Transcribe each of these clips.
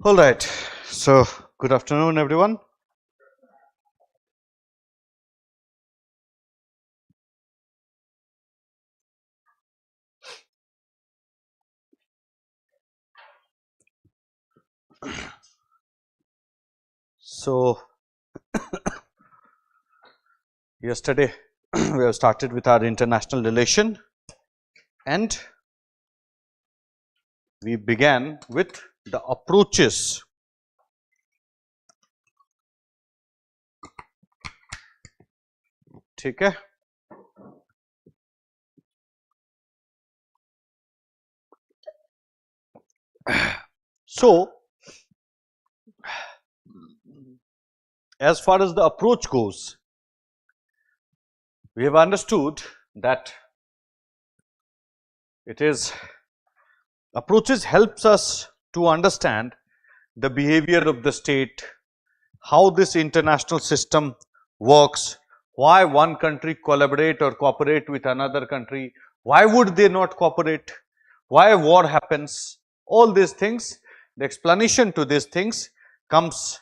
All right. So, good afternoon, everyone. So, yesterday we have started with our international relation and we began with the approaches. ठीक है? So, as far as the approach goes, we have understood that it is approaches helps us to understand the behavior of the state, how this international system works, why one country collaborate or cooperate with another country, why would they not cooperate, why war happens, all these things, the explanation to these things comes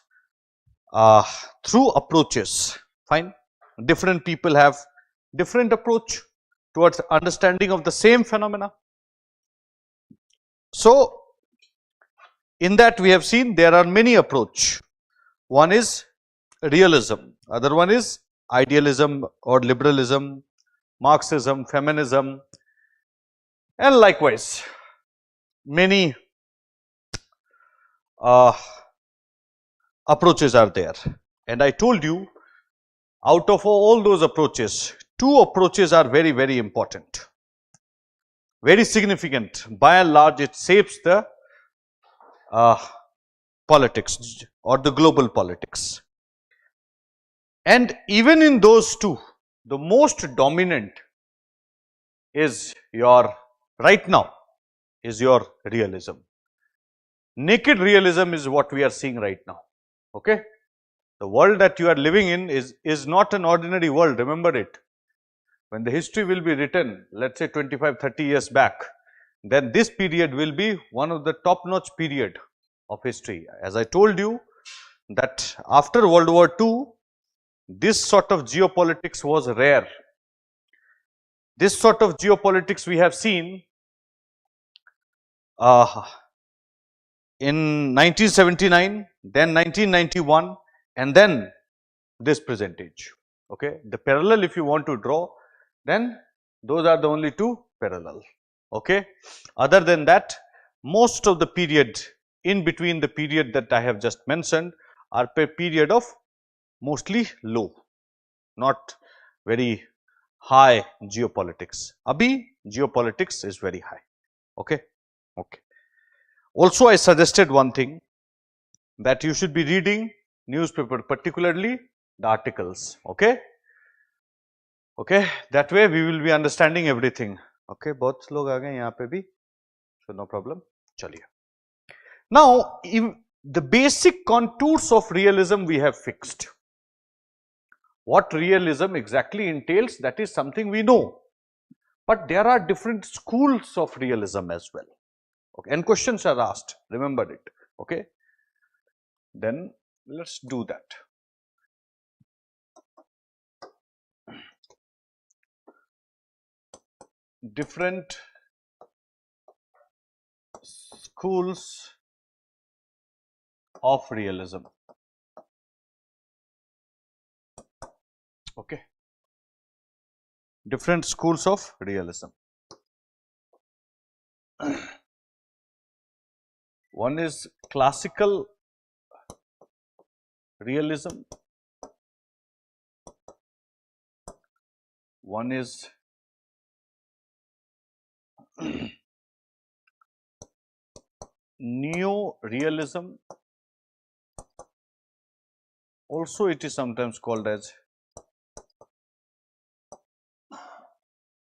through approaches. Fine. Different people have different approach towards understanding of the same phenomena. So, in that we have seen there are many approach. One is realism, other one is idealism or liberalism, Marxism, feminism, and likewise many approaches are there. And I told you, out of all those approaches, two approaches are very, very important, very significant. By and large, it shapes the politics or the global politics. And even in those two, the most dominant is your, right now, is your realism. Naked realism is what we are seeing right now. Okay? The world that you are living in is not an ordinary world, remember it. When the history will be written, let's say 25, 30 years back, then this period will be one of the top-notch period of history. As I told you that after World War II, this sort of geopolitics was rare. This sort of geopolitics we have seen in 1979, then 1991, and then this present age. Okay, the parallel if you want to draw, then those are the only two parallel. Okay, other than that, most of the period in between the period that I have just mentioned are period of mostly low, not very high geopolitics. Abhi geopolitics is very high. Okay, okay. Also, I suggested one thing, that you should be reading newspaper, particularly the articles. Okay, okay. That way we will be understanding everything. Okay, बहुत लोग आ गए यहाँ पे भी, so no problem. चलिए. Now, the basic contours of realism we have fixed. What realism exactly entails, that is something we know. But there are different schools of realism as well. Okay, and questions are asked. Remember it. Okay. Then let's do that. Different schools of realism. Okay. Different schools of realism. One is classical realism. One is neo-realism. Also, it is sometimes called as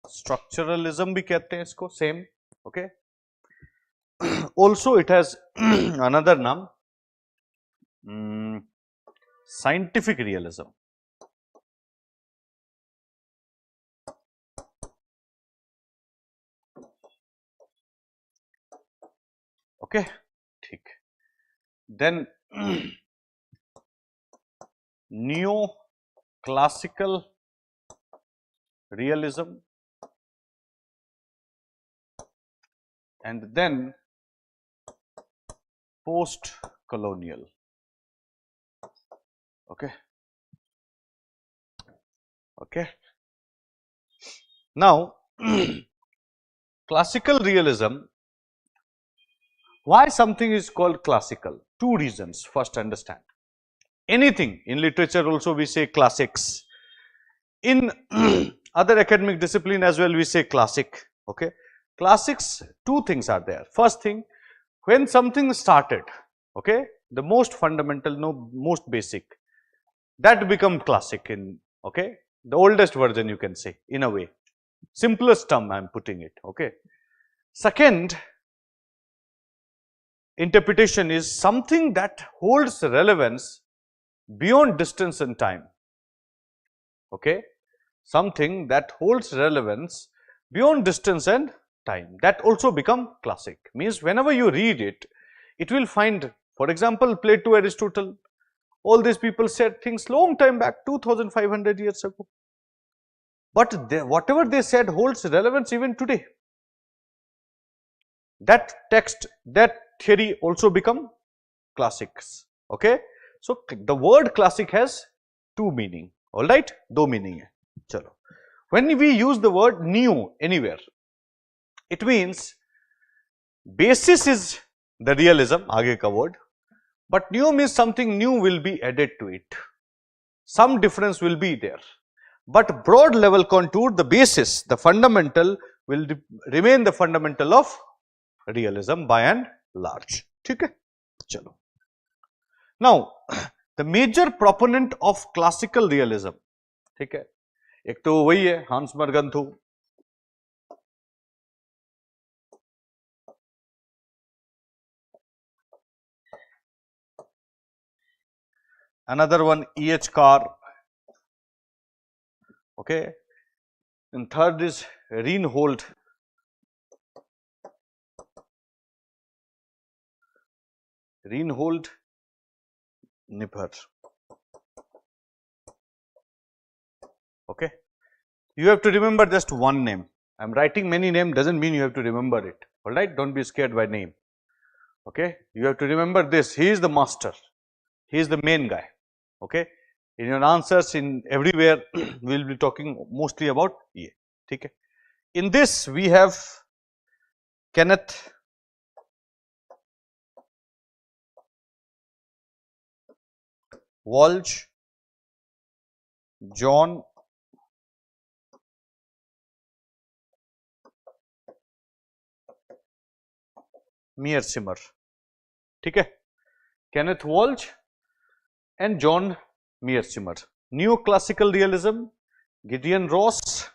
structuralism भी कहते हैं इसको, same. Okay. Also, it has another name, scientific realism. Okay, ठीक. then neo-classical realism, and then post-colonial. Okay. Okay. Now, classical realism, why something is called classical? Two reasons. First, understand. Anything in literature also we say classics. In other academic discipline as well we say classic. Okay. Classics, two things are there. First thing, when something started, okay, the most fundamental, no, most basic, that become classic in, okay, the oldest version you can say in a way. Simplest term I am putting it, okay. Second interpretation is something that holds relevance beyond distance and time, okay. Something that holds relevance beyond distance and time, that also become classic. Means whenever you read it, it will find, for example, Plato, Aristotle, all these people said things long time back, 2500 years ago. But whatever they said holds relevance even today. That text, that theory also become classics. Okay. So the word classic has two meaning. All right, दो meaning है. चलो. When we use the word new anywhere, it means basis is the realism, आगे का word, but new means something new will be added to it. Some difference will be there. But broad level contour, the basis, the fundamental will remain the fundamental of realism by and large. ठीक है? चलो. Now, the major proponent of classical realism, ठीक है? एक तो वही है हांस मर्गन्थु, another one E.H. Carr, okay, and third is Reinhold Niebuhr. Okay, you have to remember just one name. I am writing many names, doesn't mean you have to remember it. All right, don't be scared by name. Okay, you have to remember this. He is the master. He is the main guy. Okay, in your answers, in everywhere, we will be talking mostly about ये. ठीक है. In this, we have Kenneth Walsh, John Mearsheimer. ठीक है. Kenneth Walsh and John Mearsheimer. Neoclassical realism, Gideon Ross,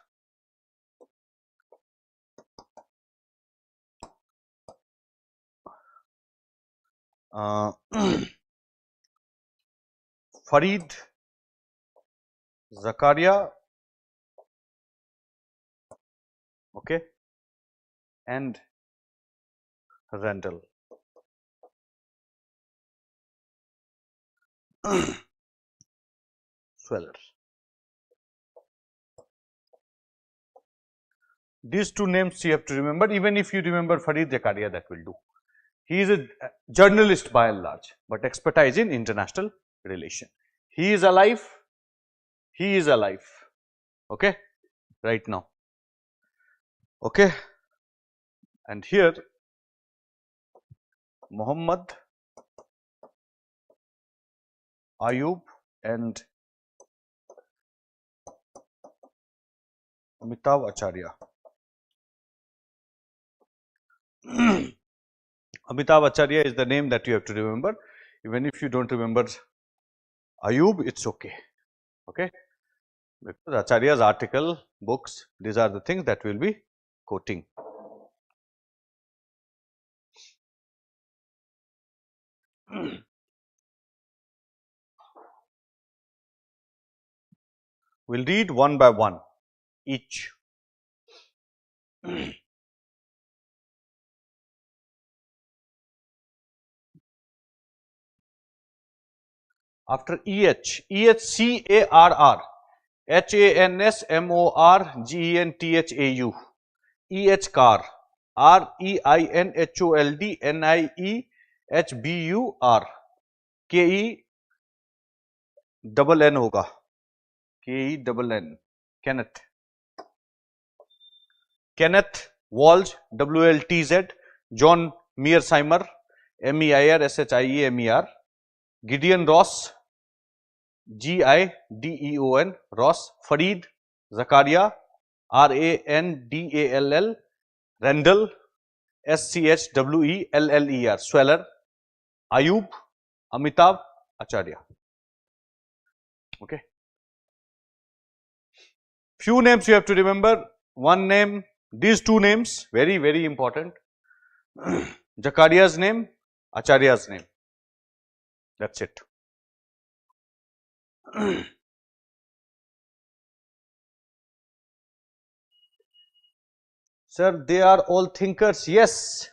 Farid Zakaria, okay, and Randall. Sweller. These two names you have to remember. Even if you remember Farid Zakaria, that will do. He is a journalist by and large, but expertise in international relation. He is alive. He is alive. Okay, right now. Okay, and here Muhammad Ayub and Amitav Acharya. Amitav Acharya is the name that you have to remember. Even if you don't remember Ayub, it's okay. Okay, because Acharya's article, books, these are the things that we'll be quoting. We'll read one by one each. After EH, EHCARR, HANSMORGENTHAU, EH car, REINHOLDNIEHBUR, KE double N होगा, KE double N, Kenneth. Kenneth Walsh, WLTZ, John Mearsheimer, MEIRSHIEMER, Gideon Ross, GIDEON, Ross, Fareed, Zakaria, RANDALL, Randall, SCHWELLER, Sweller, Ayub, Amitav, Acharya. Okay. Few names you have to remember. One name, these two names, very, very important. Zakaria's name, Acharya's name. That's it. Sir, they are all thinkers. Yes,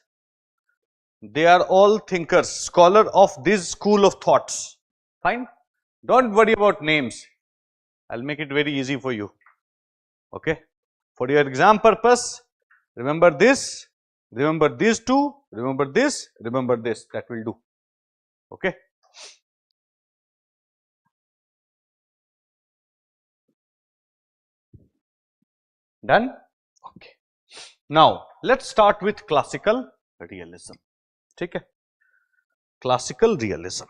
they are all thinkers, scholar of this school of thoughts. Fine. Don't worry about names. I'll make it very easy for you. Okay. For your exam purpose, remember this, remember these two, remember this, remember this. That will do. Okay. Done? Okay. Now, let's start with classical realism. Okay. Classical realism.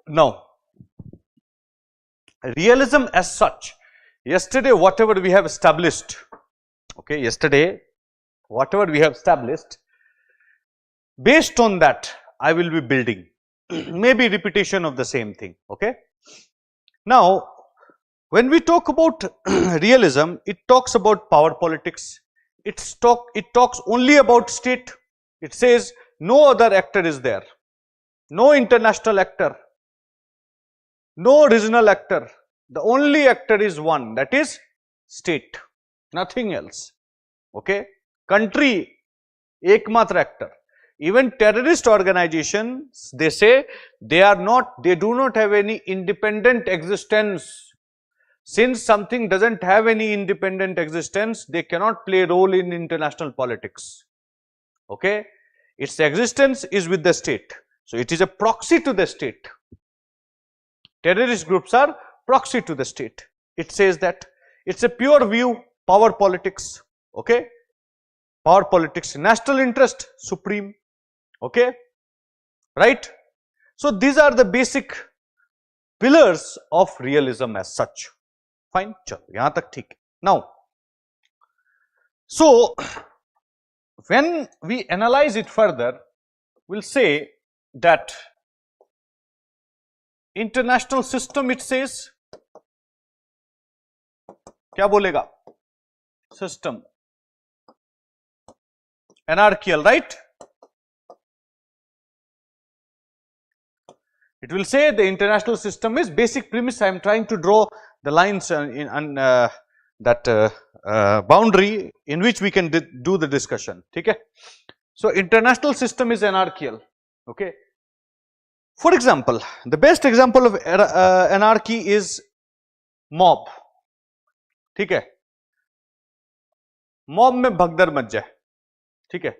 Now, realism as such, yesterday whatever we have established, okay, yesterday whatever we have established, based on that I will be building, maybe repetition of the same thing, okay. Now, when we talk about realism, it talks about power politics, it talks only about state, it says no other actor is there, no international actor, no regional actor, the only actor is one, that is state, nothing else, okay. Country, ekmatra actor. Even terrorist organizations, they say they do not have any independent existence. Since something doesn't have any independent existence, they cannot play a role in international politics, okay. Its existence is with the state, so it is a proxy to the state. Terrorist groups are proxy to the state. It says that it's a pure view, power politics, okay. Power politics, national interest supreme, okay, right. So these are the basic pillars of realism as such. Fine, chalo, yahan tak theek. Now, so when we analyze it further, we'll say that international system, it says, क्या बोलेगा? System, anarchical, right? It will say the international system is basic premise. I am trying to draw the lines in that boundary in which we can do the discussion. Okay? So, international system is anarchical. Okay? For example, the best example of anarchy is mob. Okay? Mob में भगदड़ much जाए, ठीक है.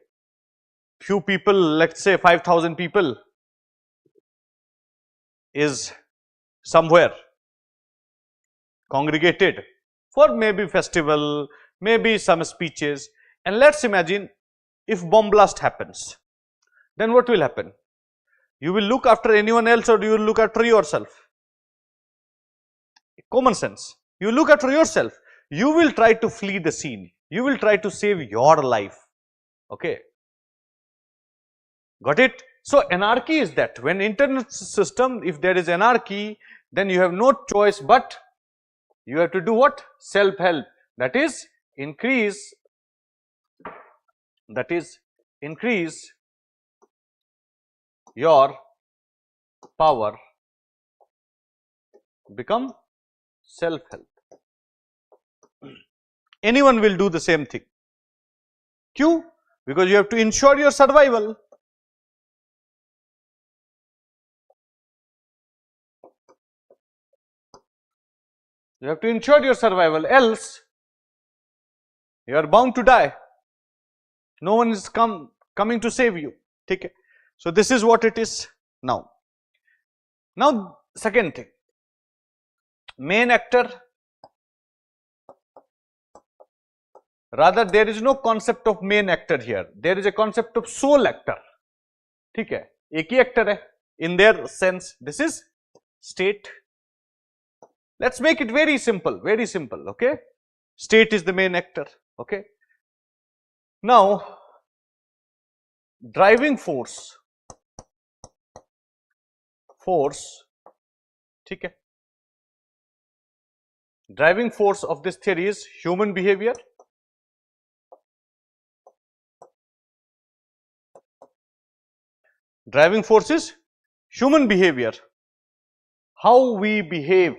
Few people, let's say 5,000 people is somewhere congregated for maybe festival, maybe some speeches, and let's imagine if bomb blast happens, then what will happen? You will look after anyone else or you will look after yourself? Common sense. You look after yourself. You will try to flee the scene. You will try to save your life. Okay. Got it? So, anarchy is that when internet system, if there is anarchy, then you have no choice but you have to do what? Self-help. That is increase your power, become self-help. anyone will do the same thing. Q, because you have to ensure your survival. You have to ensure your survival, else you are bound to die. No one is coming to save you. Okay? So this is what it is now. Now, second thing, main actor. Rather, there is no concept of main actor here. There is a concept of sole actor. ठीक है, एक ही actor है. In their sense, this is state. Let's make it very simple, okay? State is the main actor, okay? Now, driving force, ठीक है? Driving force of this theory is human behavior. Driving force is human behavior. How we behave.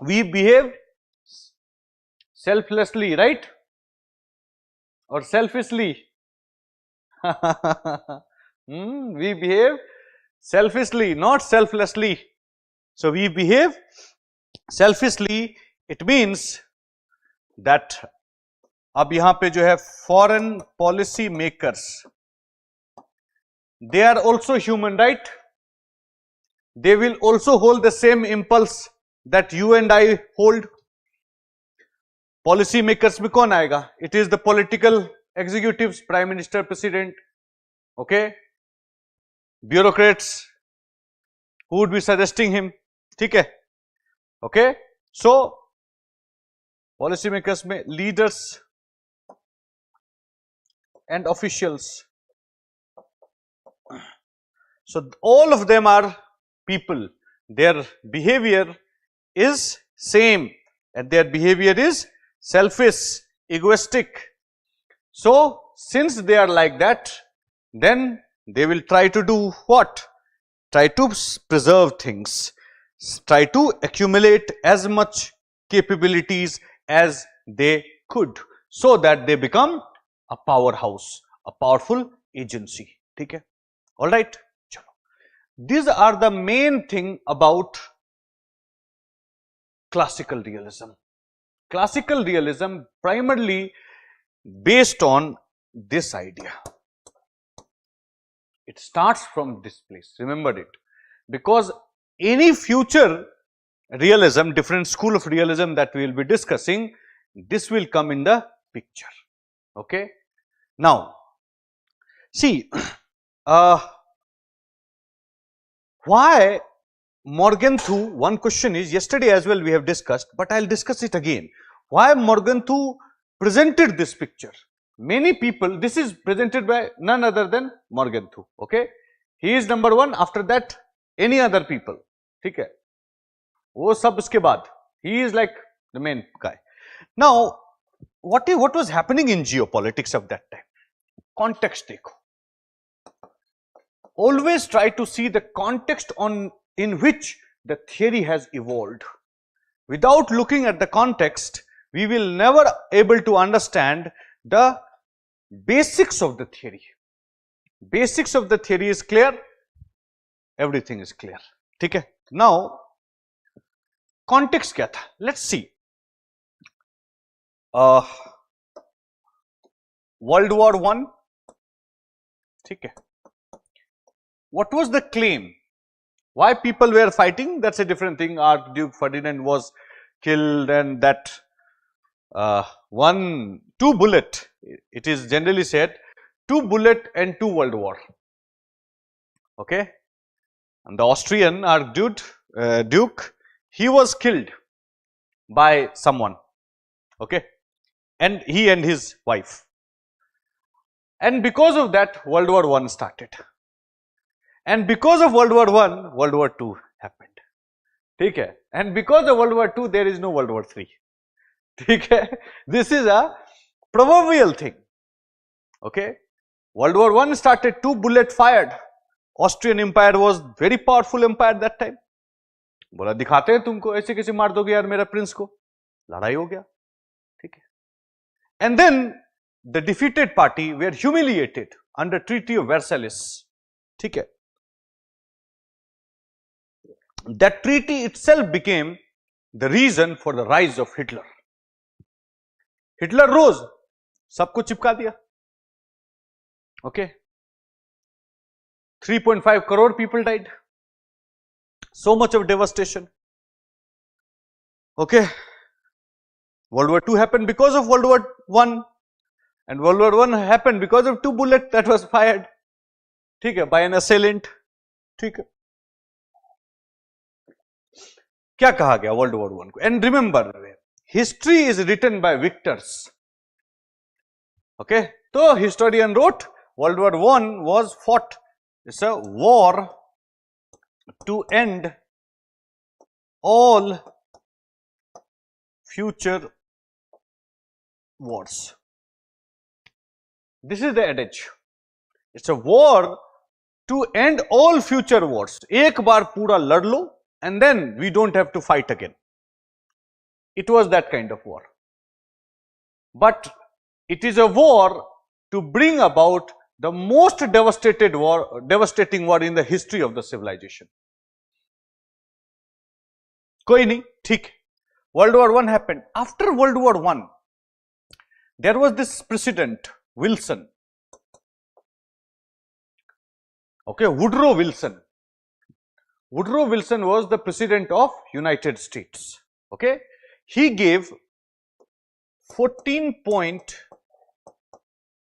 We behave selflessly, right? Or selfishly? We behave selfishly, not selflessly. So we behave selfishly. It means that अब यहाँ पे जो है foreign policy makers, they are also human, right? They will also hold the same impulse that you and I hold. Policy makers में कौन आएगा? It is the political executives, prime minister, president, okay? Bureaucrats who would be suggesting him, ठीक है? Okay? So, policy makers में leaders and officials. So, all of them are people. Their behavior is same and their behavior is selfish, egoistic. So, since they are like that, then they will try to do what? Try to preserve things, try to accumulate as much capabilities as they could so that they become a powerhouse, a powerful agency. Okay? Alright? These are the main thing about classical realism. Classical realism primarily based on this idea. It starts from this place, remember it. Because any future realism, different school of realism that we will be discussing, this will come in the picture. Okay? Now, see, why Morgenthau, one question is, yesterday as well we have discussed, but I will discuss it again. Why Morgenthau presented this picture? Many people, this is presented by none other than Morgenthau, okay? He is number one, after that any other people, ठीक है? वो सब उसके बाद, he is like the main guy. Now, what was happening in geopolitics of that time? Context देखो. Always try to see the context in which the theory has evolved. Without looking at the context, we will never able to understand the basics of the theory. Basics of the theory is clear, everything is clear. ठीक है? Now, context क्या था? Let's see. World War I. ठीक है? What was the claim? Why people were fighting? That's a different thing. Archduke Ferdinand was killed, and that two bullet. It is generally said 2 bullet and 2 world war. Okay, and the Austrian Duke, he was killed by someone. Okay, and he and his wife. And because of that, World War I started. And because of World War I, World War II happened. ठीक है? And because of World War II, there is no World War III. ठीक है? This is a proverbial thing. Okay? World War I started, 2 bullet fired. Austrian Empire was very powerful empire that time. बोला दिखाते हैं तुमको, ऐसे कैसे मार दोगे यार मेरा प्रिंस को। लड़ाई हो गया, ठीक है। And then the defeated party were humiliated under treaty of Versailles, ठीक है। That treaty itself became the reason for the rise of Hitler. Hitler rose, सबको चिपका दिया, okay. 3.5 crore people died. So much of devastation. Okay. World War II happened because of World War I. And World War I happened because of 2 bullets that was fired. ठीक है, by an assailant. ठीक है। क्या कहा गया World War I को? And remember, history is written by victors. Okay. So historian wrote World War I was fought. It's a war to end all future wars. This is the adage. It's a war to end all future wars. एक बार पूरा लड़ लो and then we don't have to fight again. It was that kind of war. But it is a war to bring about the most devastating war in the history of the civilization. कोई नहीं, ठीक। World War I happened. After World War I, there was this president Wilson. Okay, Woodrow Wilson. Woodrow Wilson was the president of United States. Okay, he gave 14-point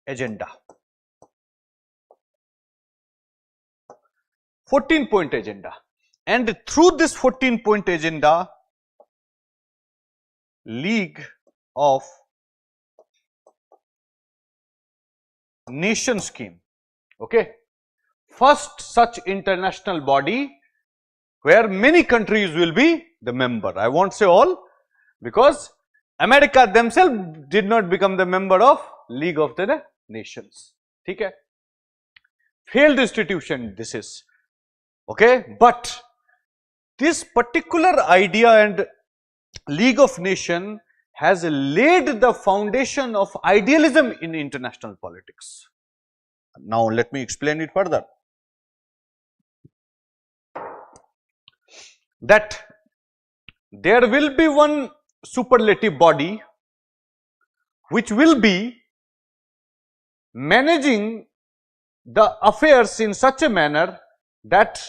agenda. 14-point agenda, and through this 14-point agenda, League of Nations scheme, okay, first such international body where many countries will be the member. I won't say all, because America themselves did not become the member of League of the Nations. ठीक है, failed institution this is. Okay, but this particular idea and League of Nations has laid the foundation of idealism in international politics. Now let me explain it further. That there will be one superlative body which will be managing the affairs in such a manner that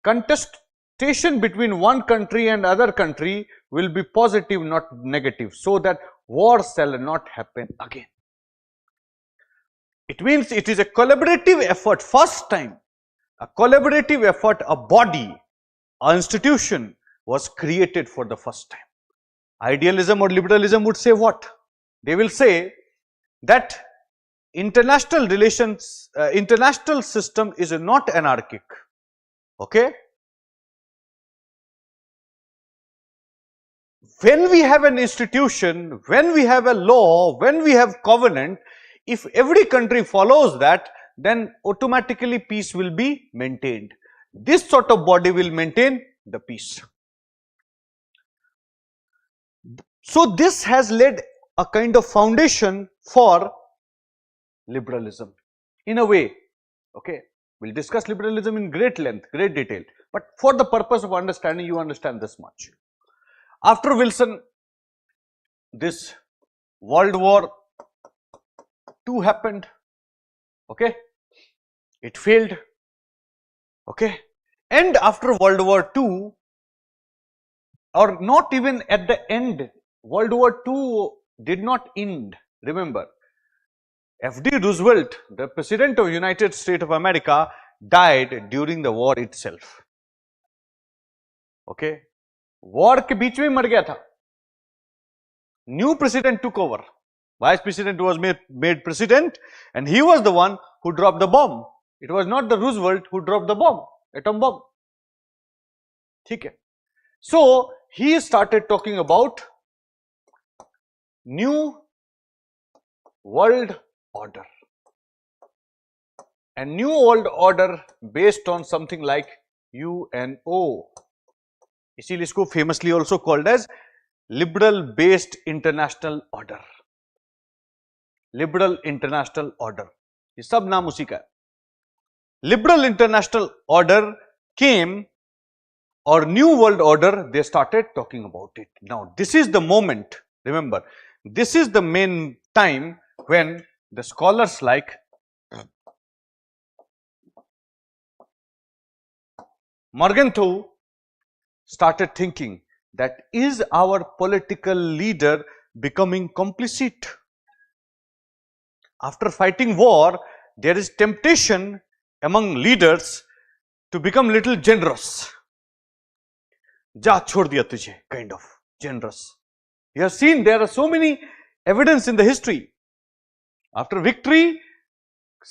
contestation between one country and other country will be positive, not negative, so that war shall not happen again. It means it is a collaborative effort, first time a collaborative effort, a body, an institution was created for the first time. Idealism or liberalism would say what? They will say that international relations, international system is not anarchic. Okay? When we have an institution, when we have a law, when we have covenant, if every country follows that, then automatically peace will be maintained. This sort of body will maintain the peace. So this has laid a kind of foundation for liberalism in a way. Okay, we'll discuss liberalism in great length, great detail, but for the purpose of understanding, you understand this much. After Wilson, this World War II happened. Okay, it failed. Okay, and after World War II, or not even at the end, World War II did not end. Remember, F.D. Roosevelt, the President of United States of America, died during the war itself. Okay, war के बीच में मर गया था. New president took over. Vice president was made president, and he was the one who dropped the bomb. It was not the Roosevelt who dropped the bomb, atom bomb. ठीक है. So he started talking about new world order, and new world order based on something like UNO. इसीलिए इसको famously also called as liberal based international order. Liberal international order. ये सब नाम उसी का है. Liberal international order came, or new world order, they started talking about it. Now, this is the moment, remember, this is the main time when the scholars like Morgenthau started thinking that is our political leader becoming complicit? After fighting war, there is temptation among leaders to become little generous. Ja chhod diya tujhe, kind of generous. You have seen there are so many evidence in the history. After victory,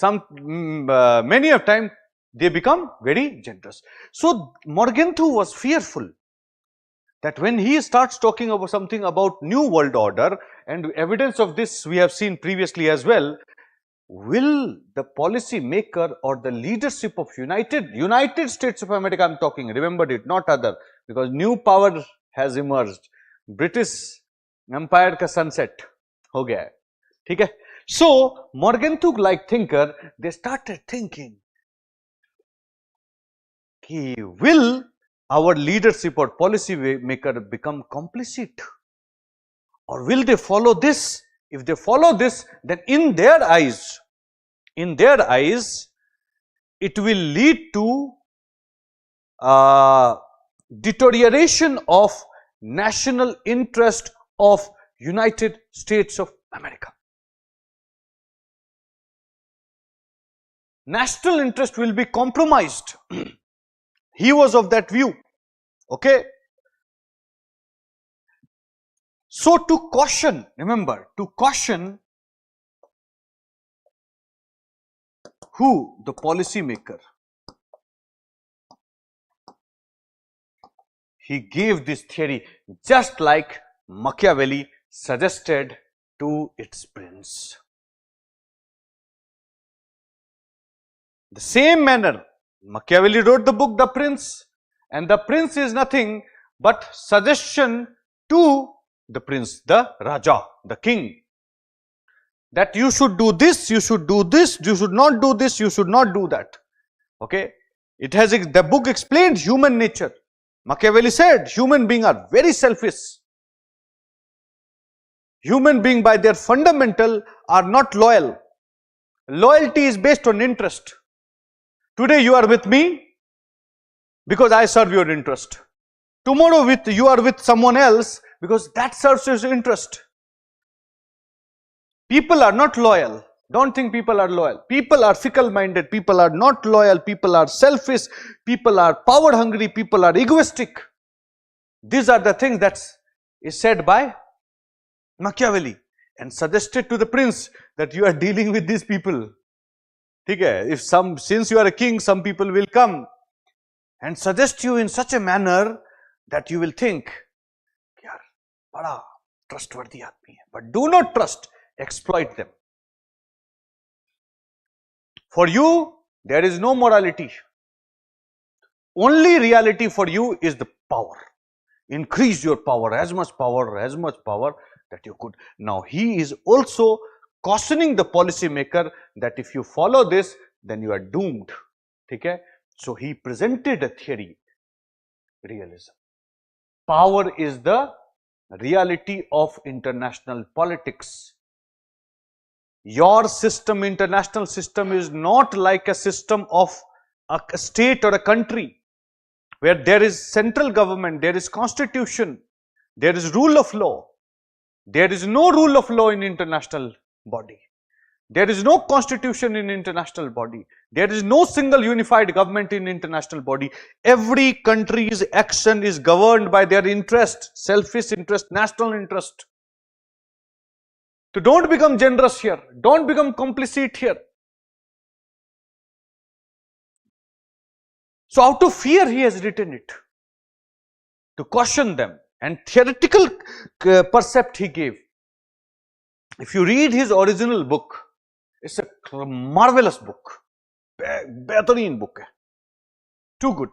many of time they become very generous. So Morgenthau was fearful that when he starts talking about something about new world order, and evidence of this we have seen previously as well, will the policy maker or the leadership of United States of America, I'm talking, remember it, not other, because new power has emerged. British Empire ka sunset ho gaya hai. ठीक है. So Morgenthau like thinker, they started thinking, will our leadership or policy maker become complicit, or will they follow this? If they follow this, then in their eyes, it will lead to deterioration of national interest of United States of America. National interest will be compromised. He was of that view. Okay. So to caution, remember, to caution who? The policy maker. He gave this theory just like Machiavelli suggested to its prince. The same manner, Machiavelli wrote the book The Prince, and the prince is nothing but suggestion to the prince, the Raja, the king, that you should do this, you should do this, you should not do this, you should not do that. Okay, it has, the book explained human nature. Machiavelli said human beings are very selfish. Human beings by their fundamental are not loyal. Loyalty is based on interest. Today you are with me because I serve your interest. Tomorrow you are with someone else because that serves your interest. People are not loyal. Don't think people are loyal. People are fickle-minded. People are not loyal. People are selfish. People are power-hungry. People are egoistic. These are the things that is said by Machiavelli and suggested to the prince that you are dealing with these people. Okay? If since you are a king, some people will come and suggest you in such a manner that you will think, yaar, bada trustworthy aadmi hai. But do not trust, exploit them. For you, there is no morality. Only reality for you is the power. Increase your power, as much power that you could. Now, he is also cautioning the policy maker that if you follow this, then you are doomed. Okay? So, he presented a theory, realism. Power is the reality of international politics. Your system, international system, is not like a system of a state or a country where there is central government, there is constitution, there is rule of law. There is no rule of law in international body. There is no constitution in international body. There is no single unified government in international body. Every country's action is governed by their interest, selfish interest, national interest. So don't become generous here. Don't become complicit here. So out of fear he has written it, to caution them, and theoretical percept he gave. If you read his original book, it's a marvelous book, betareen book hai, too good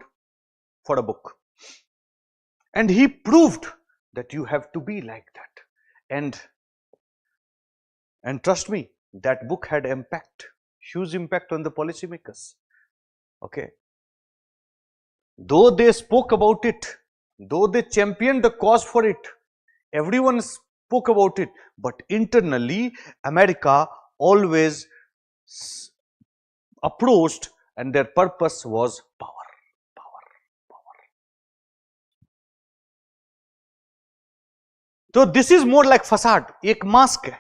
for a book. And he proved that you have to be like that. And trust me, that book had impact, huge impact on the policymakers. Okay. Though they spoke about it, though they championed the cause for it, everyone spoke about it, but internally, America always approached, and their purpose was power. So this is more like facade, ek mask hai.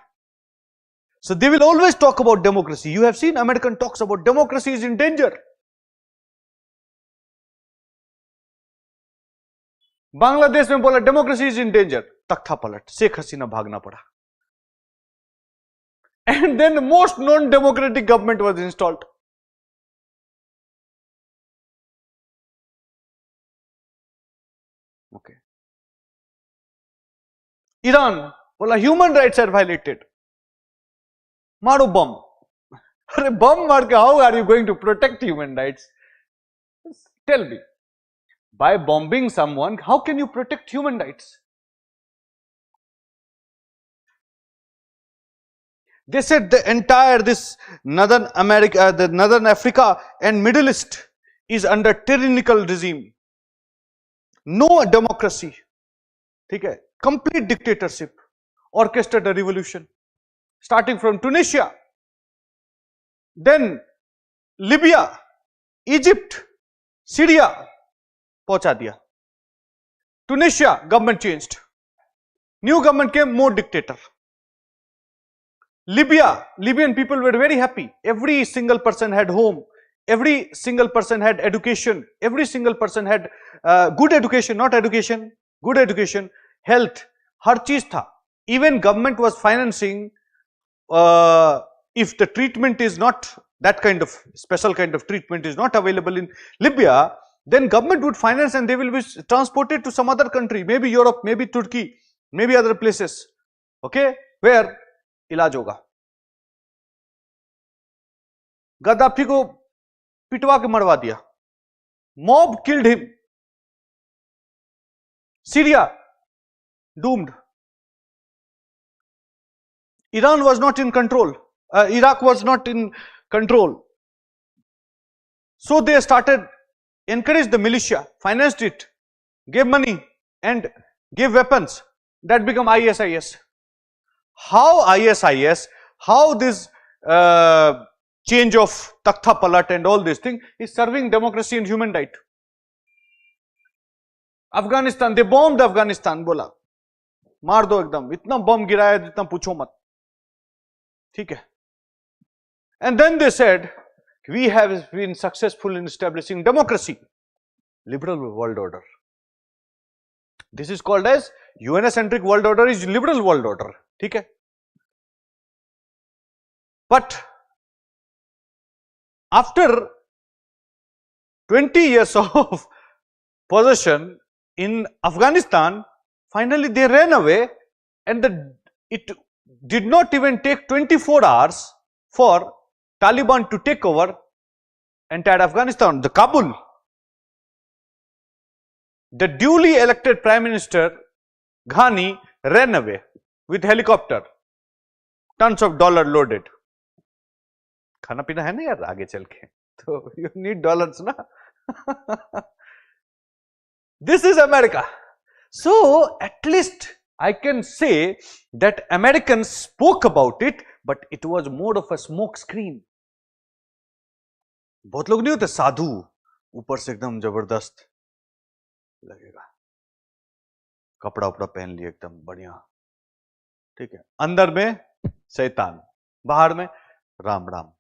So they will always talk about democracy. You have seen American talks about democracy is in danger. Bangladesh में बोला democracy is in danger, तख्ता पलट, शेख हसीना भागना पड़ा. And then the most non-democratic government was installed. Okay. Iran, बोला human rights are violated. मारो बम. अरे बम मार के how are you going to protect human rights? Tell me. By bombing someone, how can you protect human rights? They said the entire this northern America, the northern Africa and Middle East is under tyrannical regime. No democracy. Okay? Complete dictatorship. Orchestrated a revolution. Starting from Tunisia, then Libya, Egypt, Syria, पहुंचा दिया. Tunisia, government changed. New government came, more dictator. Libyan people were very happy. Every single person had home. Every single person had education. Every single person had good education, not education, good education, health. हर चीज था. Even government was financing. If the treatment is not that kind of special kind of treatment is not available in Libya, then government would finance and they will be transported to some other country, maybe Europe, maybe Turkey, maybe other places, okay, where इलाज होगा. Gaddafi को पिटवा के मरवा दिया. Mob killed him. Syria doomed. Iran was not in control. Iraq was not in control. So they started, encouraged the militia, financed it, gave money and gave weapons. That become ISIS. How ISIS, how this change of Takhta Palat and all this thing is serving democracy and human right. Afghanistan, they bombed Afghanistan, बोला मार दो एकदम, इतना बम गिराया जितना पूछो मत. ठीक है. And then they said, we have been successful in establishing democracy, liberal world order. This is called as UN-centric world order is liberal world order. ठीक है. But after 20 years of possession in Afghanistan, finally they ran away, and it did not even take 24 hours for Taliban to take over entire Afghanistan, the Kabul. The duly elected Prime Minister Ghani ran away with helicopter, tons of dollar loaded. खाना पीना है ना यार आगे चल के, तो you need dollars ना. This is America. So at least I can say that Americans spoke about it, but it was more of a smoke screen. बहुत लोग नहीं होते साधु, ऊपर से एकदम जबरदस्त लगेगा, कपड़ा उपड़ा पहन लिया एकदम बढ़िया, ठीक है, अंदर में शैतान, बाहर में Ram Ram.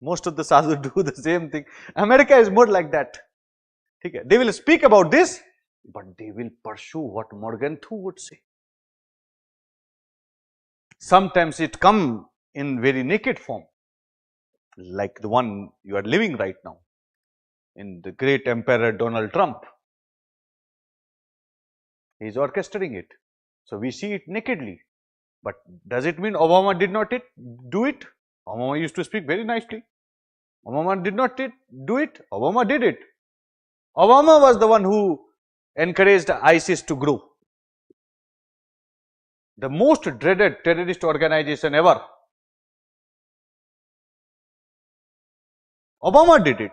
Most of the sadhu do the same thing. America is more like that. ठीक है, they will speak about this, but they will pursue what Morgan Thu would say. Sometimes it come in very naked form, like the one you are living right now, in the great emperor Donald Trump. He is orchestrating it. So we see it nakedly. But does it mean Obama did not do it? Obama used to speak very nicely. Obama did not do it. Obama did it. Obama was the one who encouraged ISIS to grow. The most dreaded terrorist organization ever. Obama did it.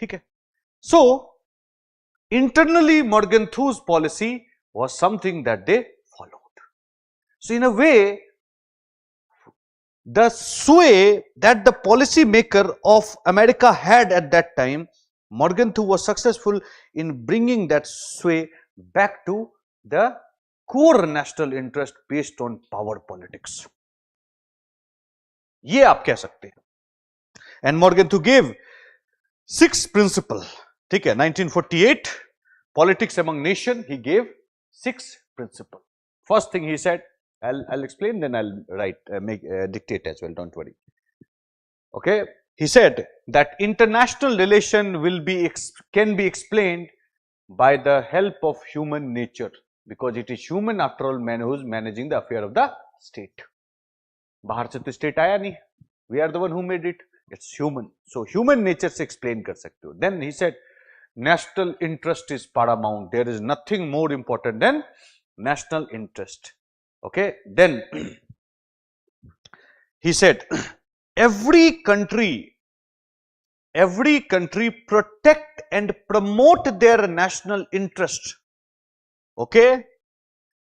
Okay. So, internally Morgenthau's policy was something that they followed. So, in a way, the sway that the policy maker of America had at that time, Morgenthau was successful in bringing that sway back to the core national interest based on power politics. ये आप कह सकते हैं. And Morgenthau gave 6 principles. ठीक है, 1948 politics among nation, he gave 6 principles. First thing he said, I'll explain, then I'll write, dictate as well, don't worry. Okay, he said that international relation can be explained by the help of human nature, because it is human after all man who is managing the affair of the state. बाहर से तो state आया नहीं, we are the one who made it, it's human. So human nature से explain कर सकते हो. Then he said national interest is paramount, there is nothing more important than national interest. Okay, then he said every country protect and promote their national interest, okay,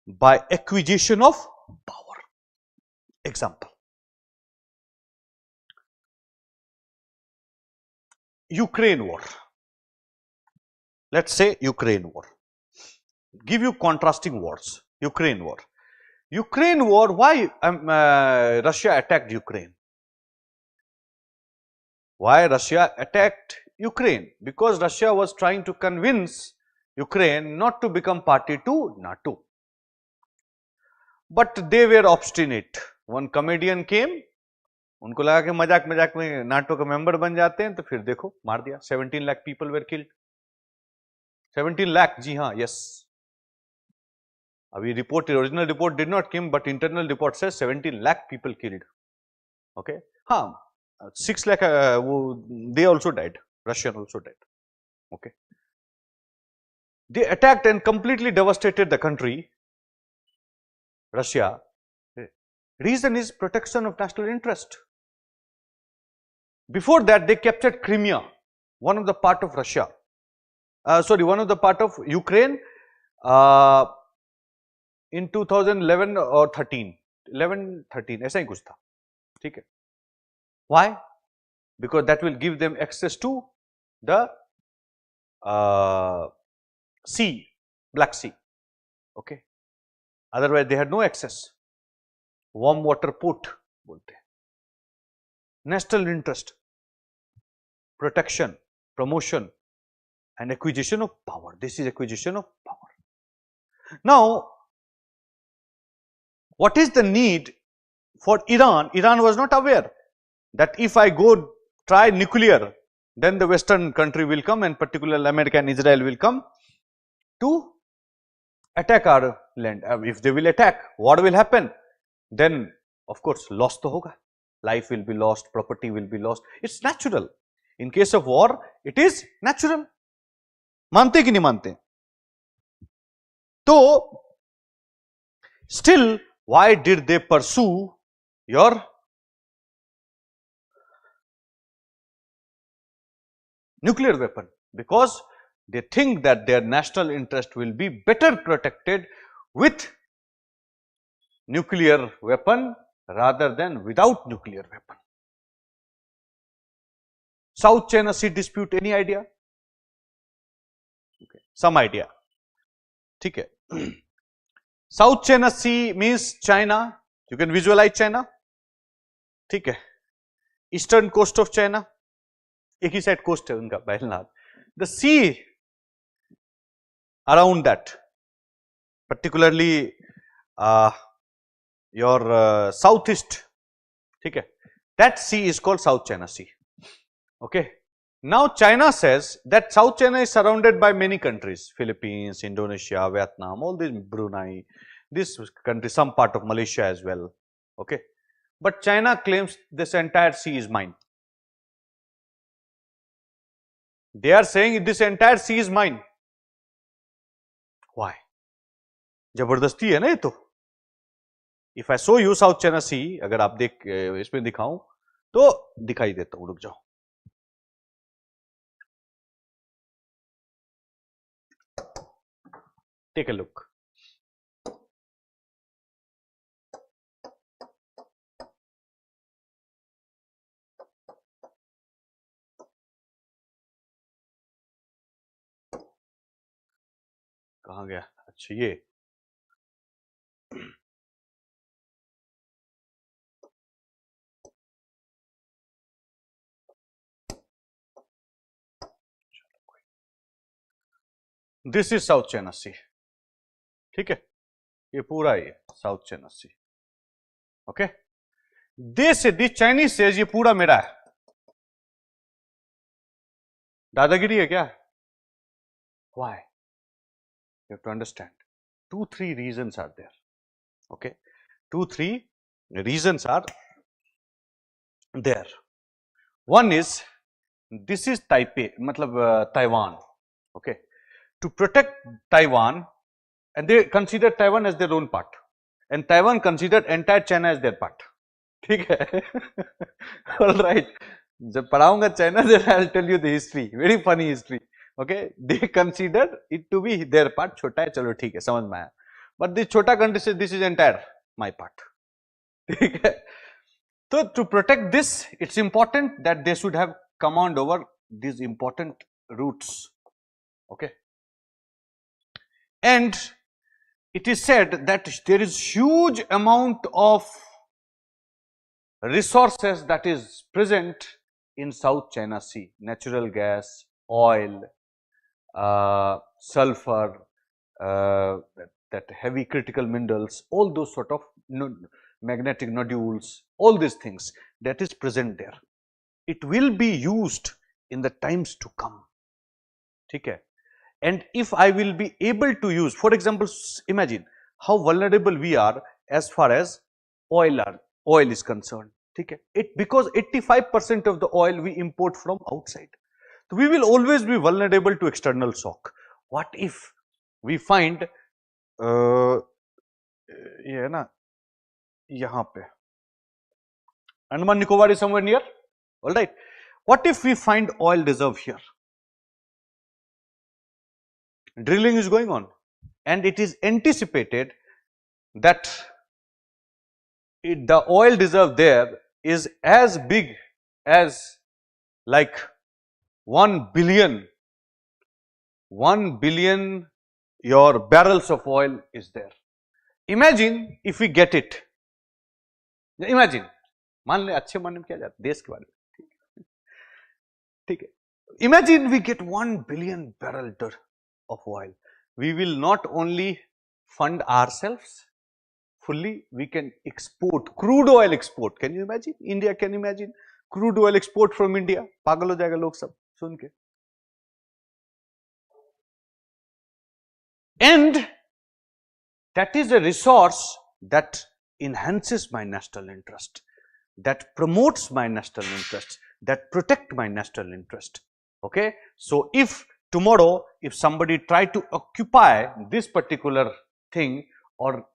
by acquisition of power. Example, Ukraine war. Let's say Ukraine war. Give you contrasting wars. Ukraine war. Ukraine war, why Russia attacked Ukraine? Why Russia attacked Ukraine? Because Russia was trying to convince Ukraine not to become party to NATO. But they were obstinate. One comedian came, उनको लगा कि मजाक मजाक में NATO का member बन जाते हैं, तो फिर देखो मार दिया. 17 lakh people were killed. 17 lakh, जी हाँ, yes. अभी report, original report did not come, but internal report says 17 lakh people killed. Okay, हाँ, 6 lakh they also died. Russian also died. Okay, they attacked and completely devastated the country, Russia. Reason is protection of national interest. Before that, they captured Crimea, one of the part of Russia. One of the part of Ukraine. In 2011 or 13, 11-13 ऐसा ही कुछ था, ठीक है. Why? Because that will give them access to the sea, Black Sea. Okay. Otherwise they had no access. Warm water port बोलते हैं. National interest, protection, promotion, and acquisition of power. This is acquisition of power. Now, what is the need for Iran? Iran was not aware that if I go try nuclear, then the Western country will come, and particularly America and Israel will come to attack our land. If they will attack, what will happen? Then of course loss to hoga. Life will be lost, property will be lost. It's natural. In case of war, it is natural. मानते कि नहीं मानते? तो still, why did they pursue your nuclear weapon? Because they think that their national interest will be better protected with nuclear weapon rather than without nuclear weapon. South China Sea dispute, any idea? Okay, some idea. ठीक है. South China Sea means China. You can visualize China. ठीक है. Eastern coast of China. एक ही side coast है उनका बहरहाल. The sea around that, particularly your southeast, ठीक है. That sea is called South China Sea. Okay. Now China says that South China is surrounded by many countries, Philippines, Indonesia, Vietnam, all these, Brunei, this country, some part of Malaysia as well. Okay. But China claims this entire sea is mine. They are saying this entire sea is mine. Why? जबरदस्ती है ना ये तो. If I show you South China Sea, अगर आप देख इसमें दिखाऊं तो दिखाई देता हूं, रुक जाओ. Take a look. कहां गया? अच्छा ये this is South China Sea. ठीक है, ये पूरा ही है South China Sea. Okay, this Chinese says ये पूरा मेरा है. दादागिरी है क्या? Why? You have to understand. 2-3 reasons are there. Okay, 2-3 reasons are there. One is, this is Taipei, matlab Taiwan. Okay, to protect Taiwan, and they consider Taiwan as their own part, and Taiwan considered entire China as their part. ठीक है? All right. जब पढ़ाऊंगा China, then I'll tell you the history. Very funny history. Okay, they consider it to be their part. छोटा है, चलो ठीक है, समझ में आया. But this छोटा country says this is entire my part. ठीक है? So to protect this, it's important that they should have command over these important routes. Okay, and it is said that there is huge amount of resources that is present in South China Sea: natural gas, oil, sulfur, that heavy critical minerals, all those sort of magnetic nodules, all these things that is present there. It will be used in the times to come. ठीक है? And if I will be able to use, for example, imagine how vulnerable we are as far as oil is concerned. ठीक है? Because 85% of the oil we import from outside. So we will always be vulnerable to external shock. What if we find ये है ना यहाँ पे Andaman Nicobar is somewhere near, all right. What if we find oil reserve here? Drilling is going on, and it is anticipated that the oil reserve there is as big as like 1 billion your barrels of oil is there. Imagine if we get it. Imagine, मान ले अच्छे मानने में क्या जाता है देश के बारे में, ठीक है? Imagine we get 1 billion barrel of oil. We will not only fund ourselves fully, we can export crude oil export. Can you imagine? India can imagine crude oil export from India. पागल हो जाएगा लोग सब सुन के. And that is a resource that enhances my national interest, that promotes my national interest, that protect my national interest. Okay, so if tomorrow if somebody try to occupy this particular thing or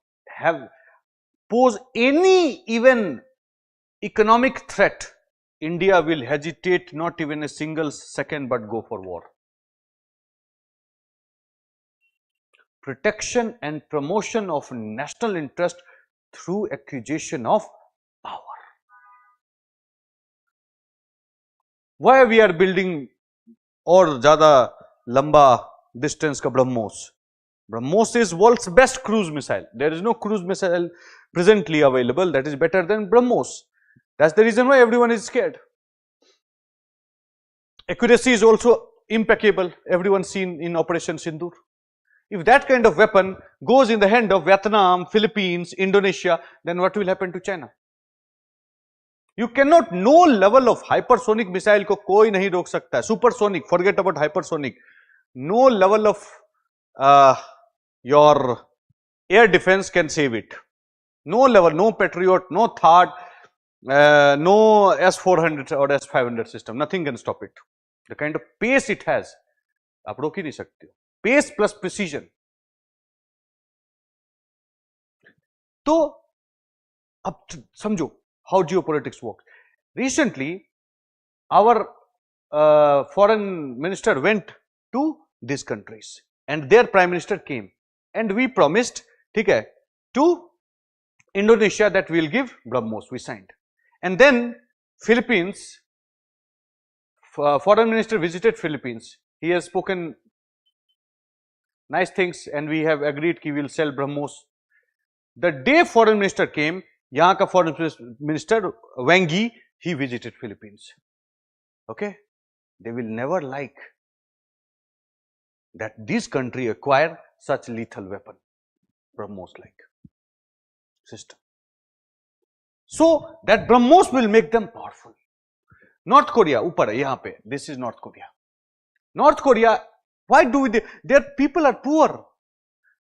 pose any even economic threat, India will hesitate not even a single second but go for war. Protection and promotion of national interest through acquisition of power. Why we are building और ज़्यादा लंबा distance का BrahMos? BrahMos is world's best cruise missile. There is no cruise missile presently available that is better than BrahMos. That's the reason why everyone is scared. Accuracy is also impeccable. Everyone seen in Operation Sindoor. If that kind of weapon goes in the hand of Vietnam, Philippines, Indonesia, then what will happen to China? You cannot, no level of hypersonic missile को कोई नहीं रोक सकता है. Supersonic, forget about hypersonic. No level of your air defense can save it. No level, no Patriot, no THAAD, no S-400 or S-500 system. Nothing can stop it. the kind of pace it has, आप रोक ही नहीं सकते हो. Pace plus precision. तो अब समझो how geopolitics works. Recently, our foreign minister went to these countries and their prime minister came and we promised, ठीक है, to Indonesia that we will give BrahMos, we signed. And then Philippines, foreign minister visited Philippines. He has spoken nice things and we have agreed कि we will sell BrahMos. The day foreign minister came, यहाँ का foreign minister Wangi, he visited Philippines. Okay, they will never like that this country acquire such lethal weapon, BrahMos like system. So that BrahMos will make them powerful. North Korea, ऊपर है यहाँ पे. This is North Korea. North Korea, why do their people are poor?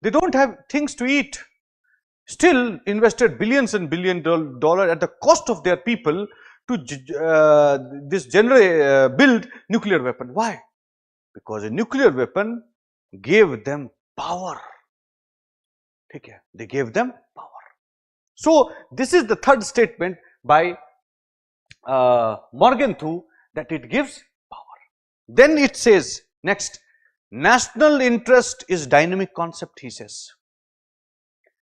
They don't have things to eat. Still invested billions and billions dollars at the cost of their people to build nuclear weapon. Why? Because a nuclear weapon gave them power. Okay, they gave them power. So this is the third statement by Morgenthau, that it gives power. Then it says next, national interest is dynamic concept, he says.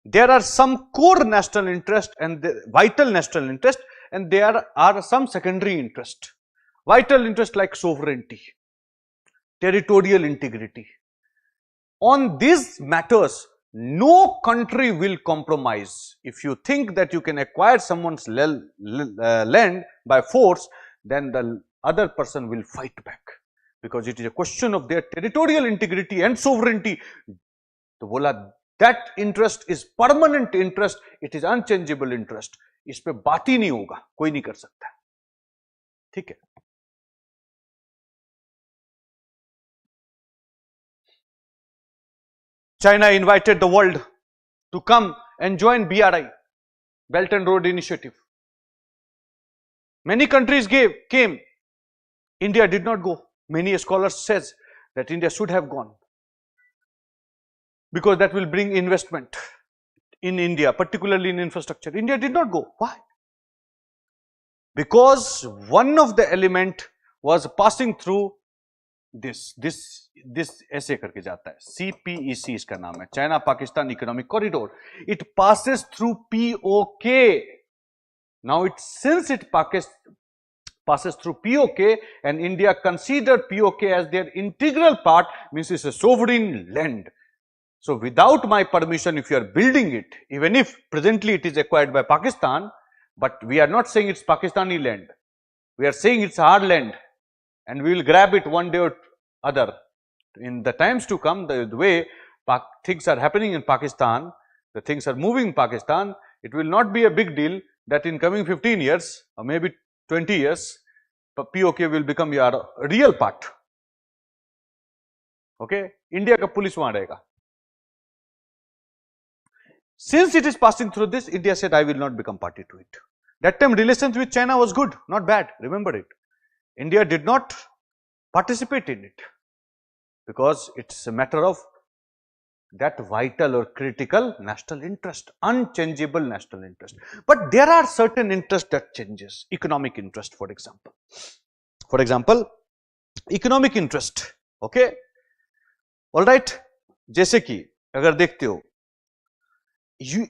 There are some core national interest and the vital national interest, and there are some secondary interest. Vital interest like sovereignty, territorial integrity. On these matters, no country will compromise. If you think that you can acquire someone's land by force, then the other person will fight back, because it is a question of their territorial integrity and sovereignty. तो बोला that interest is permanent interest, it is unchangeable interest. इस पे बात ही नहीं होगा, कोई नहीं कर सकता. ठीक है. China invited the world to come and join BRI, Belt and Road Initiative. Many countries came. India did not go. Many scholars says that India should have gone, because that will bring investment in India, particularly in infrastructure. India did not go. Why? Because one of the element was passing through this ऐसे करके जाता है, CPEC इसका नाम है, China Pakistan Economic Corridor. It passes through POK. Now since it passes through POK and India considered POK as their integral part, means it's a sovereign land. So without my permission, if you are building it, even if presently it is acquired by Pakistan, but we are not saying it's Pakistani land, we are saying it's our land and we will grab it one day or other. In the times to come, the way things are happening in Pakistan, the things are moving in Pakistan, it will not be a big deal that in coming 15 years or maybe 20 years, POK will become your real part. Okay, India ka police wahan rahega. Since it is passing through this, India said, I will not become party to it. That time relations with China was good, not bad, remember it. India did not participate in it, because it's a matter of that vital or critical national interest, unchangeable national interest. But there are certain interests that changes, economic interest for example. For example, economic interest, okay, alright, जैसे कि अगर देखते हो,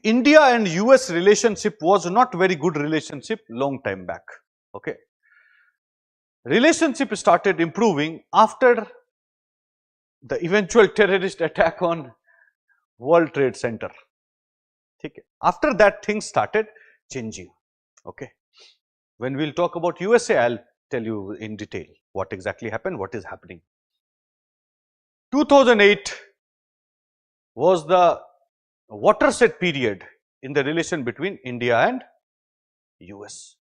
India and US relationship was not very good relationship long time back, okay. Relationship started improving after the eventual terrorist attack on World Trade Center. Okay. After that, things started changing. Okay. When we'll talk about USA, I'll tell you in detail what exactly happened, what is happening. 2008 was the watershed period in the relation between India and US.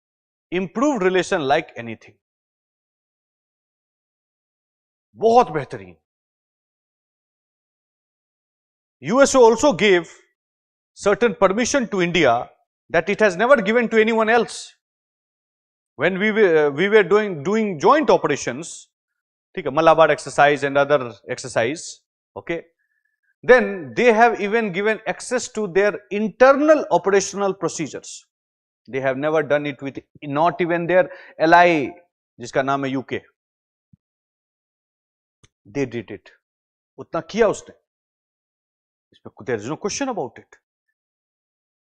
Improved relation like anything. बहुत बेहतरीन. USA also gave certain permission to India that it has never given to anyone else. When we were doing joint operations, ठीक है, Malabar exercise and other exercise, okay. Then they have even given access to their internal operational procedures. They have never done it with not even their ally, जिसका नाम है UK. They did it. उतना किया उसने. There is no question about it.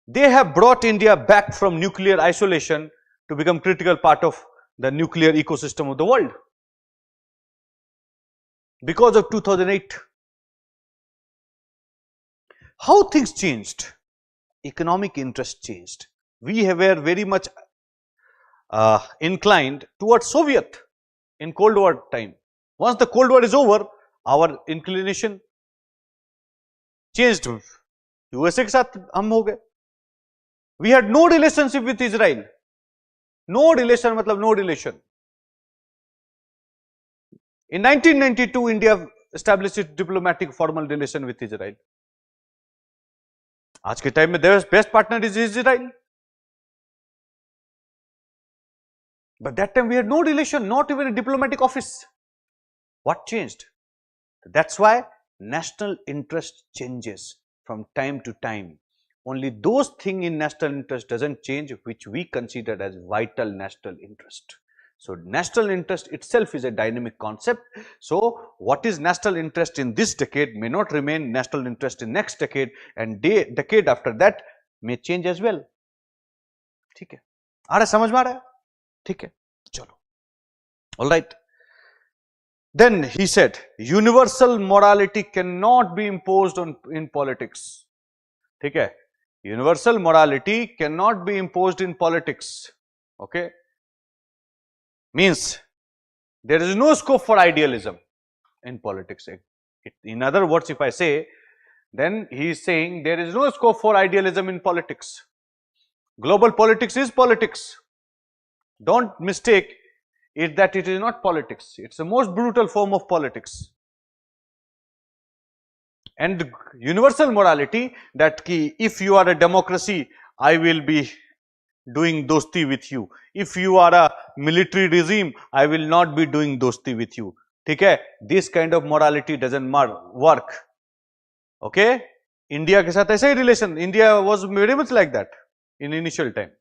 They have brought India back from nuclear isolation to become critical part of the nuclear ecosystem of the world. Because of 2008. How things changed? Economic interest changed. We were very much inclined towards Soviet in Cold War time. Once the Cold War is over, our inclination changed. USA के साथ हम हो गए. We had no relationship with Israel. No relation मतलब no relation. In 1992, India established its diplomatic formal relation with Israel. आज के time में their best partner is Israel. But that time we had no relation, not even a diplomatic office. What changed? That's why national interest changes from time to time. Only those things in national interest doesn't change which we consider as vital national interest. So national interest itself is a dynamic concept. So what is national interest in this decade may not remain national interest in next decade, and decade after that may change as well. ठीक है, आ रहा समझ में आ रहा है? ठीक है, चलो. All right. Then he said, universal morality cannot be imposed in politics. ठीक है, universal morality cannot be imposed in politics. Okay. Means there is no scope for idealism in politics. In other words, if I say, then he is saying there is no scope for idealism in politics. Global politics is politics. Don't mistake it that it is not politics. It's the most brutal form of politics. And universal morality, that if you are a democracy, I will be doing dosti with you. If you are a military regime, I will not be doing dosti with you. ठीक है? This kind of morality doesn't work. Okay? India के साथ ऐसा ही relation. India was very much like that in initial time.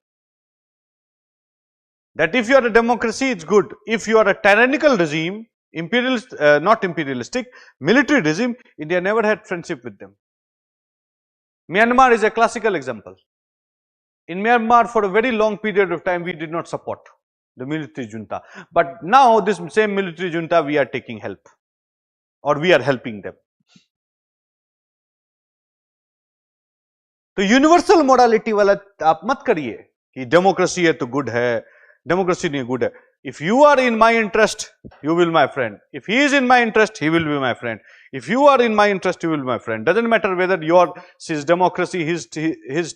That if you are a democracy, it's good. If you are a tyrannical regime, imperialist, not imperialistic, military regime, India never had friendship with them. Myanmar is a classical example. In Myanmar, for a very long period of time, we did not support the military junta. But now, this same military junta, we are taking help, or we are helping them. तो universal morality वाला आप मत करिए कि democracy है तो good है, democracy नहीं गुड है. If you are in my interest, you will be my friend. If he is in my interest, he will be my friend. If you are in my interest, you will be my friend. Doesn't matter whether his democracy, his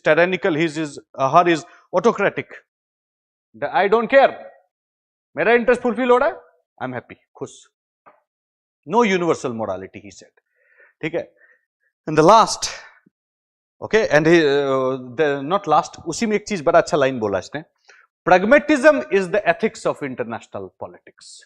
tyrannical, her is autocratic. I don't care. मेरा interest fulfill हो रहा है, I'm happy, खुश. No universal morality, he said. ठीक है. And the last, okay, and not last, उसी में एक चीज बड़ा अच्छा लाइन बोला इसने. Pragmatism is the ethics of international politics.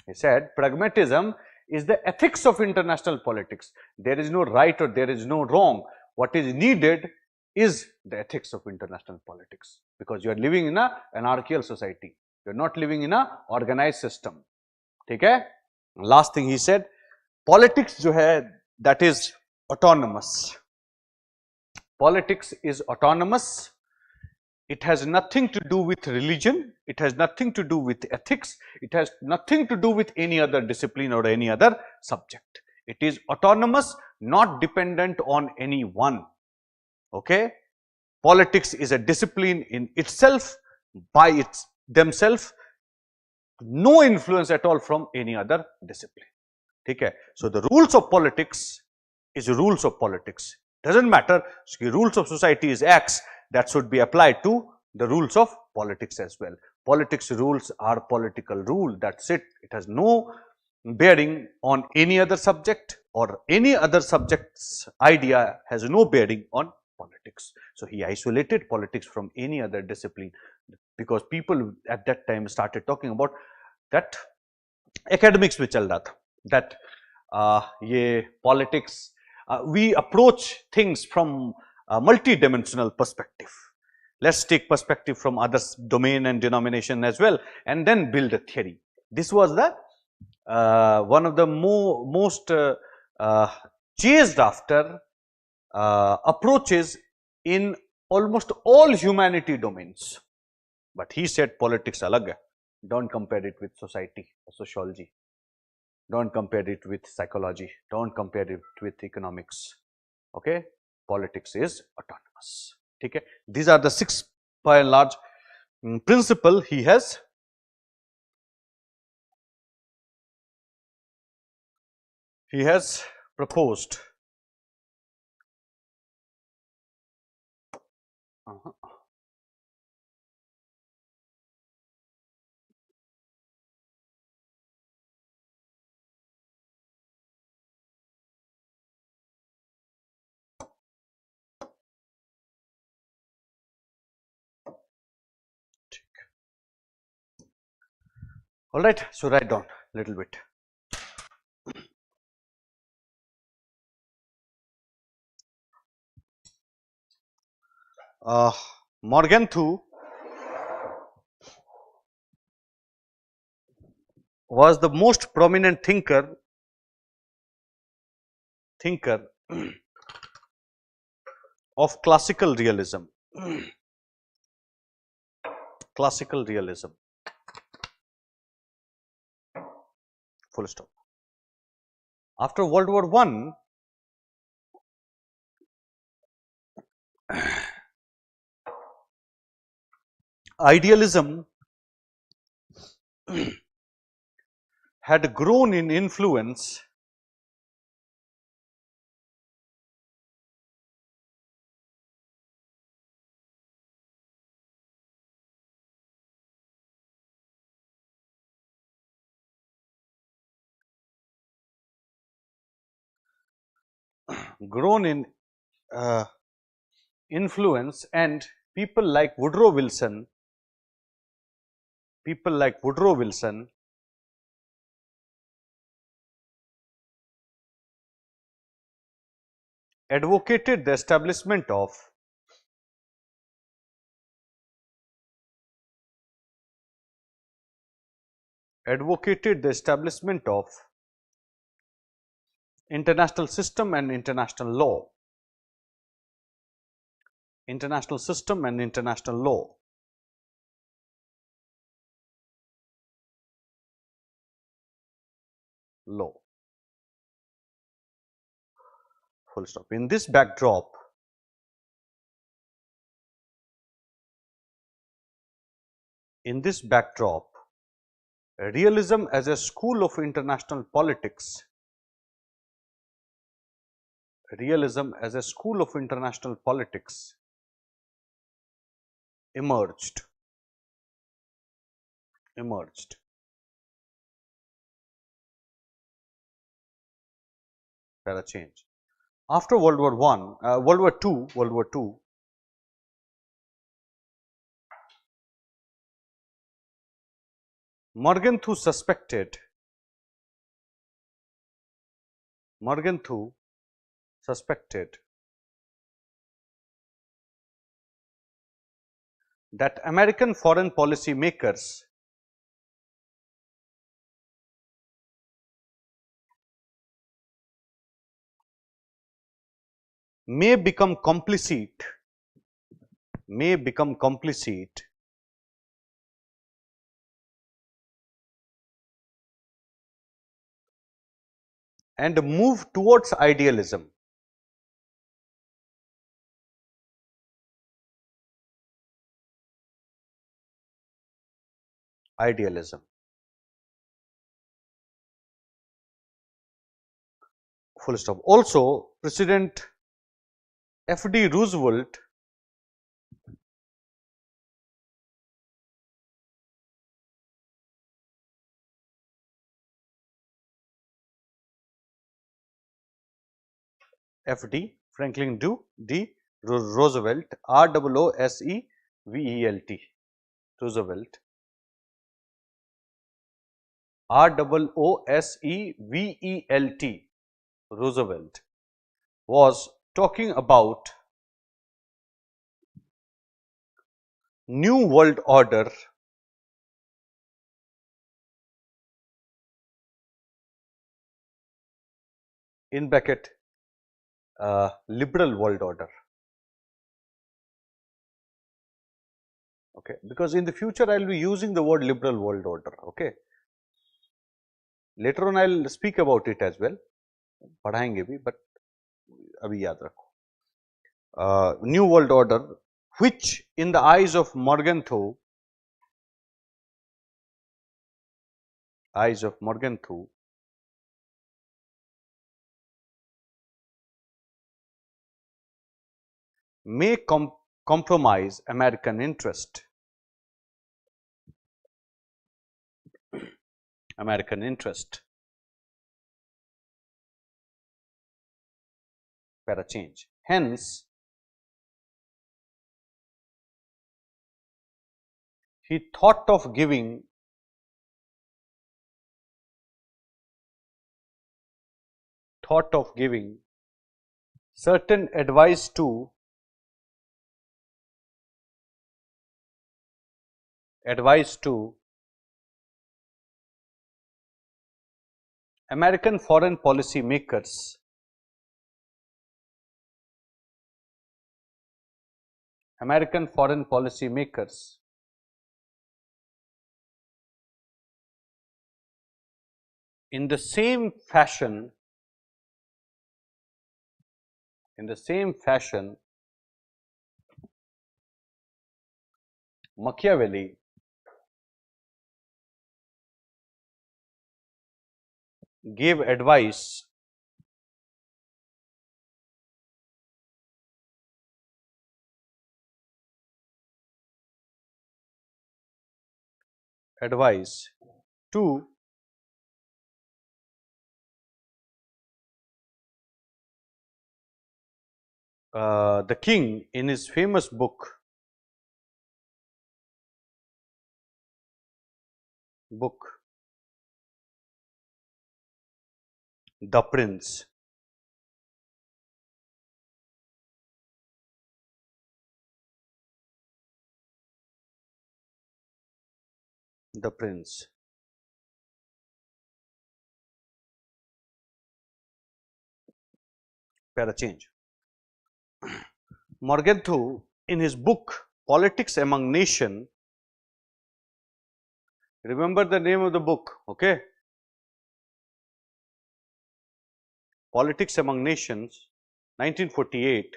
He said, pragmatism is the ethics of international politics. There is no right or there is no wrong. What is needed is the ethics of international politics, because you are living in an anarchical society. You are not living in an organized system. ठीक है? Last thing he said, politics जो है, that is autonomous. Politics is autonomous. It has nothing to do with religion. It has nothing to do with ethics. It has nothing to do with any other discipline or any other subject. It is autonomous, not dependent on anyone. Okay? Politics is a discipline in itself, by themselves. No influence at all from any other discipline. Okay? So the rules of politics is rules of politics. Doesn't matter, the rules of society is X, that should be applied to the rules of politics as well. Politics rules are political rule, that's it. It has no bearing on any other subject, or any other subject's idea has no bearing on politics. So he isolated politics from any other discipline, because people at that time started talking about that academics में चल रहा था that ये politics we approach things from a multi-dimensional perspective. Let's take perspective from other domain and denomination as well, and then build a theory. This was the one of the most chased after approaches in almost all humanity domains. But he said politics alag hai. Don't compare it with society or sociology. Don't compare it with psychology. Don't compare it with economics. Okay, politics is autonomous. Okay, these are the 6 by and large principle he has proposed. All right, so write down a little bit. Morgenthau was the most prominent thinker of classical realism. Classical realism. Full stop. After World War I, idealism had grown in influence and people like Woodrow Wilson advocated the establishment of international system and international law. International system and international law. Full stop. In this backdrop, realism as a school of international politics emerged. Para change. After World War II, Morgenthau suspected that American foreign policy makers may become complicit and move towards idealism. Full stop. Also, President F.D. Roosevelt F.D. Franklin D. Roosevelt, Roosevelt, Roosevelt, Roosevelt was talking about New World Order in bracket liberal world order. Okay, because in the future I will be using the word liberal world order. Okay, later on I will speak about it as well. पढ़ाएंगे भी, but अभी याद रखो. New World Order, which in the eyes of Morgenthau, may compromise American interest. Para change. Hence, he thought of giving certain advice to American foreign policy makers in the same fashion Machiavelli gave advice to the king in his famous book The Prince. Para change. Morgenthau, in his book Politics Among Nations, remember the name of the book, okay? Politics Among Nations, 1948.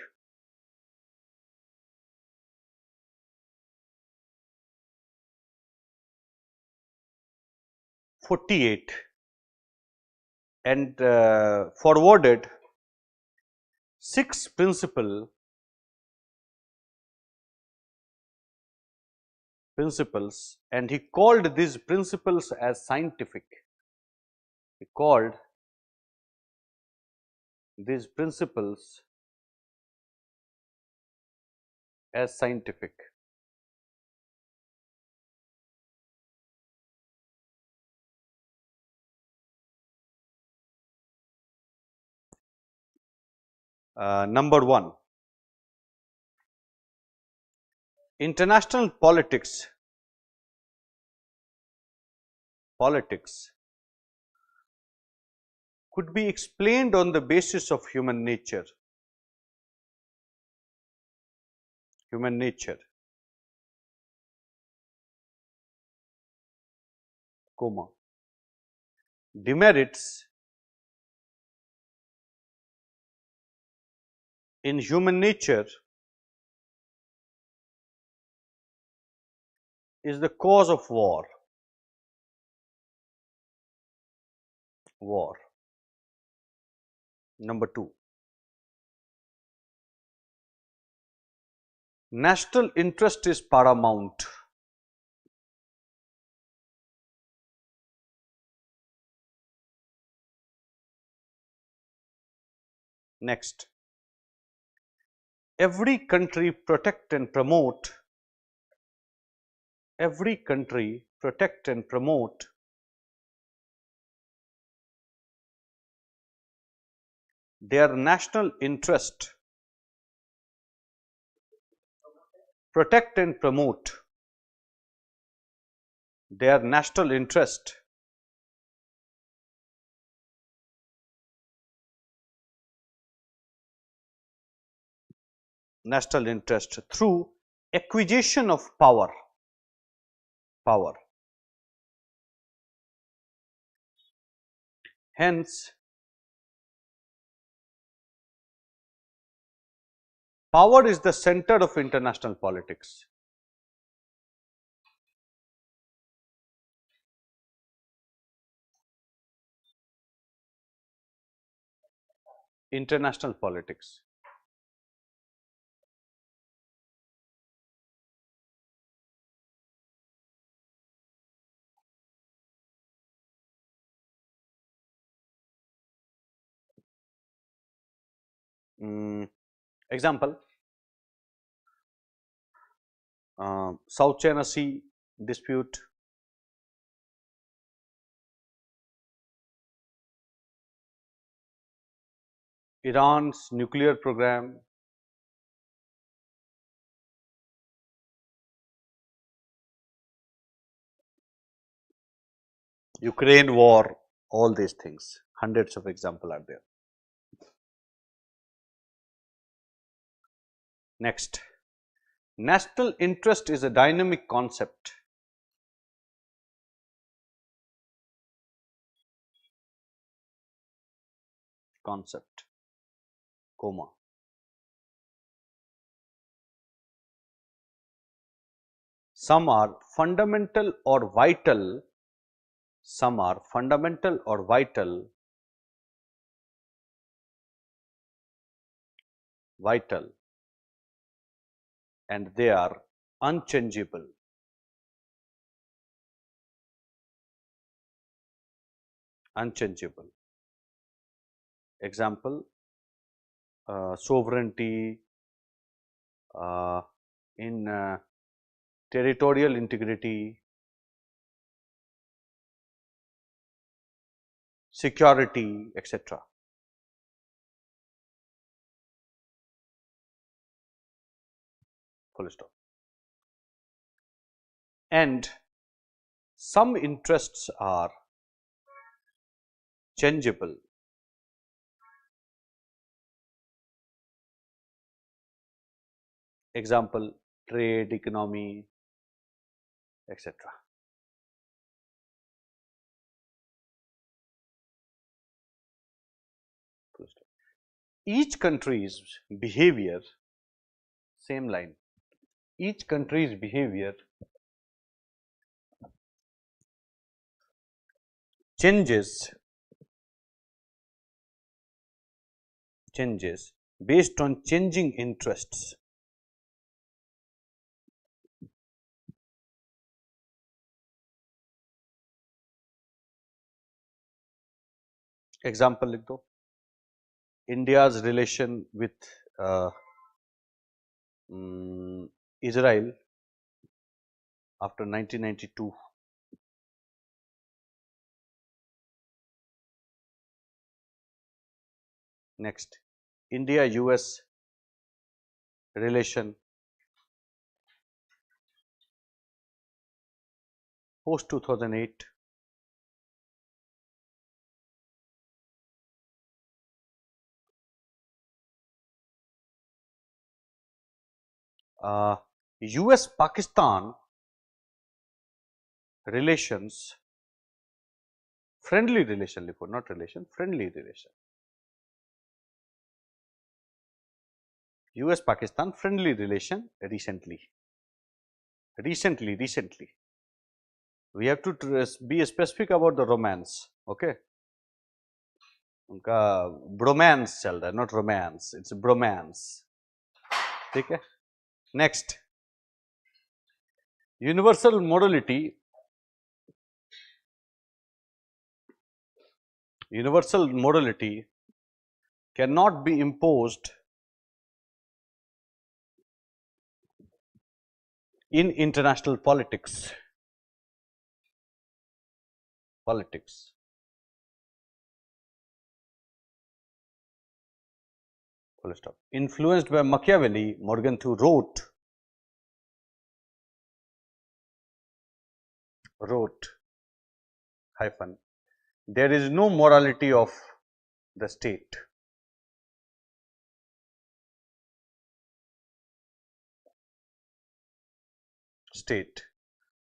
And forwarded 6 principles, and he called these principles as scientific. Number 1, international politics could be explained on the basis of human nature. Comma. Demerits in human nature is the cause of war. Number 2, national interest is paramount. Next, every country protect and promote their national interest, protect and promote their national interest, through acquisition of power. Hence, power is the center of international politics. International politics. Example, South China Sea dispute, Iran's nuclear program, Ukraine war, all these things. Hundreds of examples are there. Next, national interest is a dynamic concept. Comma. Some are fundamental or vital. Some are fundamental or vital. And they are unchangeable. Example, sovereignty, in territorial integrity, security, etc. Full stop. And some interests are changeable. Example, trade, economy, etc. Each country's behavior, same line, each country's behavior changes based on changing interests. Example लिख दो, India's relation with Israel after 1992. Next, India-US relation post 2008. US-Pakistan relations, friendly relation लिखो, not relation, friendly relation. US-Pakistan friendly relation recently. We have to be specific about the romance, okay? उनका bromance चल रहा है, not romance, it's bromance. ठीक है? Next, universal morality cannot be imposed in international politics. full stop. Influenced by Machiavelli, Morgenthau wrote hyphen, there is no morality of the state.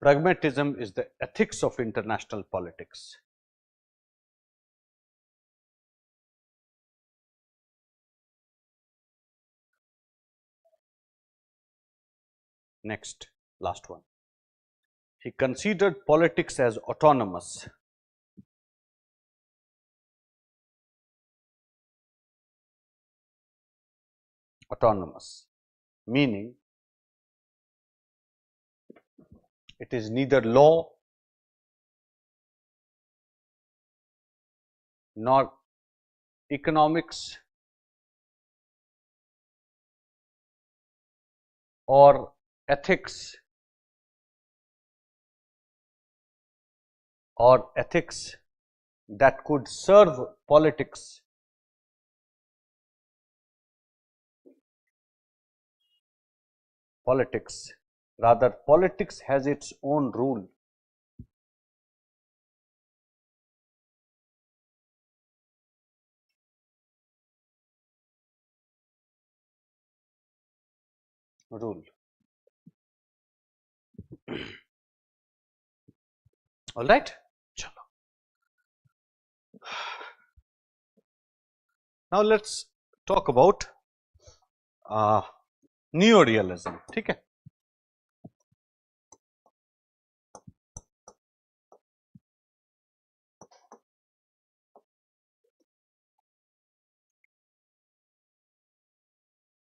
Pragmatism is the ethics of international politics. Next, last one. He considered politics as autonomous. Meaning it is neither law nor economics or ethics that could serve politics. Rather, politics has its own rule. All right. Chalo. Now let's talk about neo-realism. ठीक है?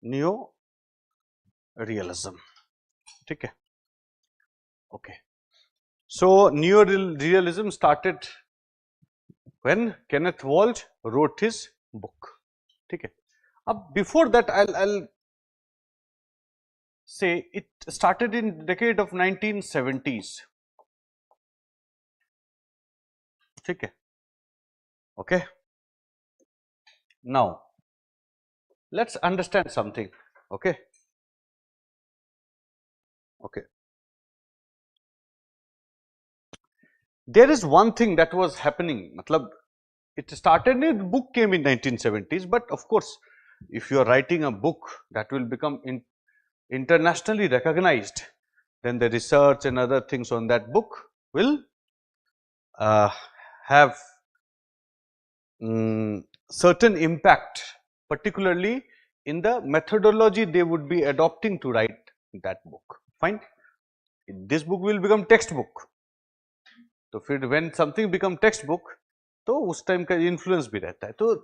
Neo-realism. ठीक है? Okay. So neo-realism started when Kenneth Walsh wrote his book. ठीक है? Before that, I'll say it started in the decade of 1970s. ठीक है? Okay. Now, let's understand something. Okay. There is one thing that was happening. Matlab, it started, the book came in 1970s, but of course, if you are writing a book that will become internationally recognized, then the research and other things on that book will have certain impact, particularly in the methodology they would be adopting to write that book. Fine. This book will become textbook. तो फिर when something become textbook, तो उस time का influence भी रहता है. तो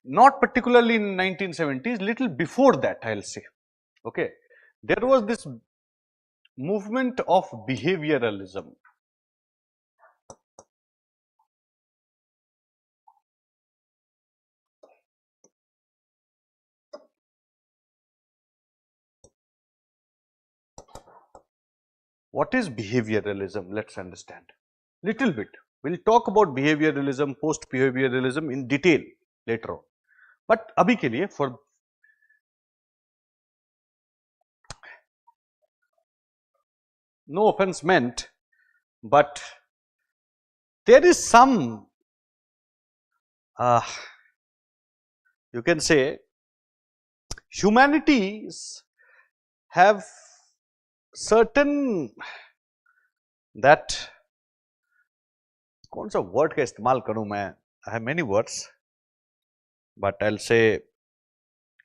not particularly in 1970s, little before that, I'll say. Okay, there was this movement of behavioralism. What is behavioralism? Let's understand little bit. We'll talk about behavioralism, post-behavioralism in detail later on. But abhi ke liye, for no offense meant, but there is some, you can say, humanities have certain that, कौन सा word का इस्तेमाल करूं मैं? I have many words, but I'll say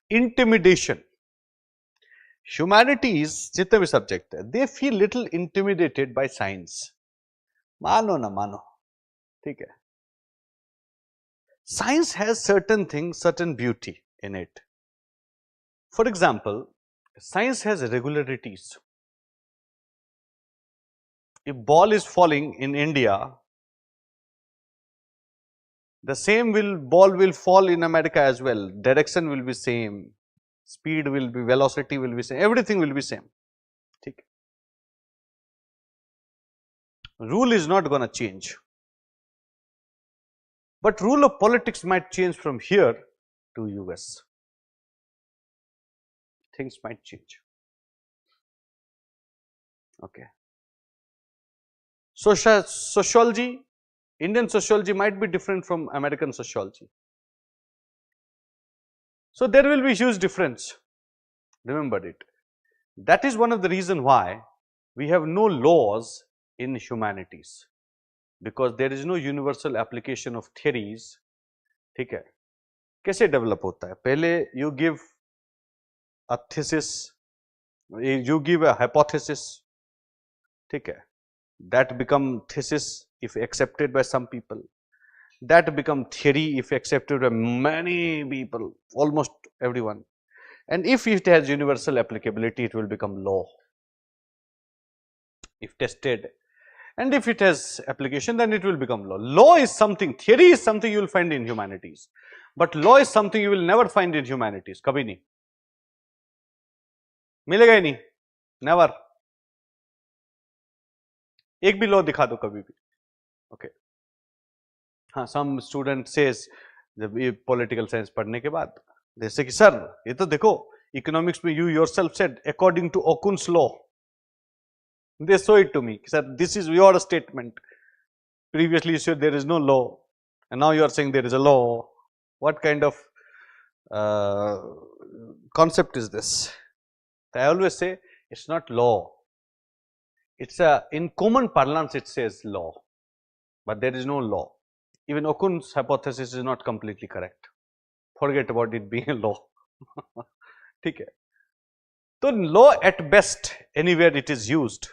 intimidation. Humanities जितने भी subject है, they feel little intimidated by science. मानो ना मानो, ठीक है? Science has certain things, certain beauty in it. For example, science has regularities. If ball is falling in India, the same ball will fall in America as well. Direction will be same, speed will be, velocity will be same, everything will be same. ठीक? Rule is not going to change. But rule of politics might change from here to US. things might change. Okay. Sociology, Indian sociology might be different from American sociology. So there will be huge difference. Remember it. That is one of the reason why we have no laws in humanities, because there is no universal application of theories. ठीक है, कैसे develop होता है? पहले you give a thesis, you give a hypothesis, ठीक है, that become thesis if accepted by some people, that become theory if accepted by many people, almost everyone, and if it has universal applicability, it will become law if tested, and if it has application, then it will become law. Law is something, theory is something you will find in humanities, but law is something you will never find in humanities. कभी नहीं मिलेगा ही नहीं, never. एक भी law दिखा दो कभी भी. Okay. हाँ, some student says जब ये political science पढ़ने के बाद, जैसे कि सर ये तो देखो economics में you yourself said according to Okun's law. They show it to me, sir, this is your statement. Previously you said there is no law, and now you are saying there is a law. What kind of concept is this? I always say it's not law. It's in common parlance it says law, but there is no law. Even Okun's hypothesis is not completely correct. Forget about it being a law. ठीक है. So law at best anywhere it is used,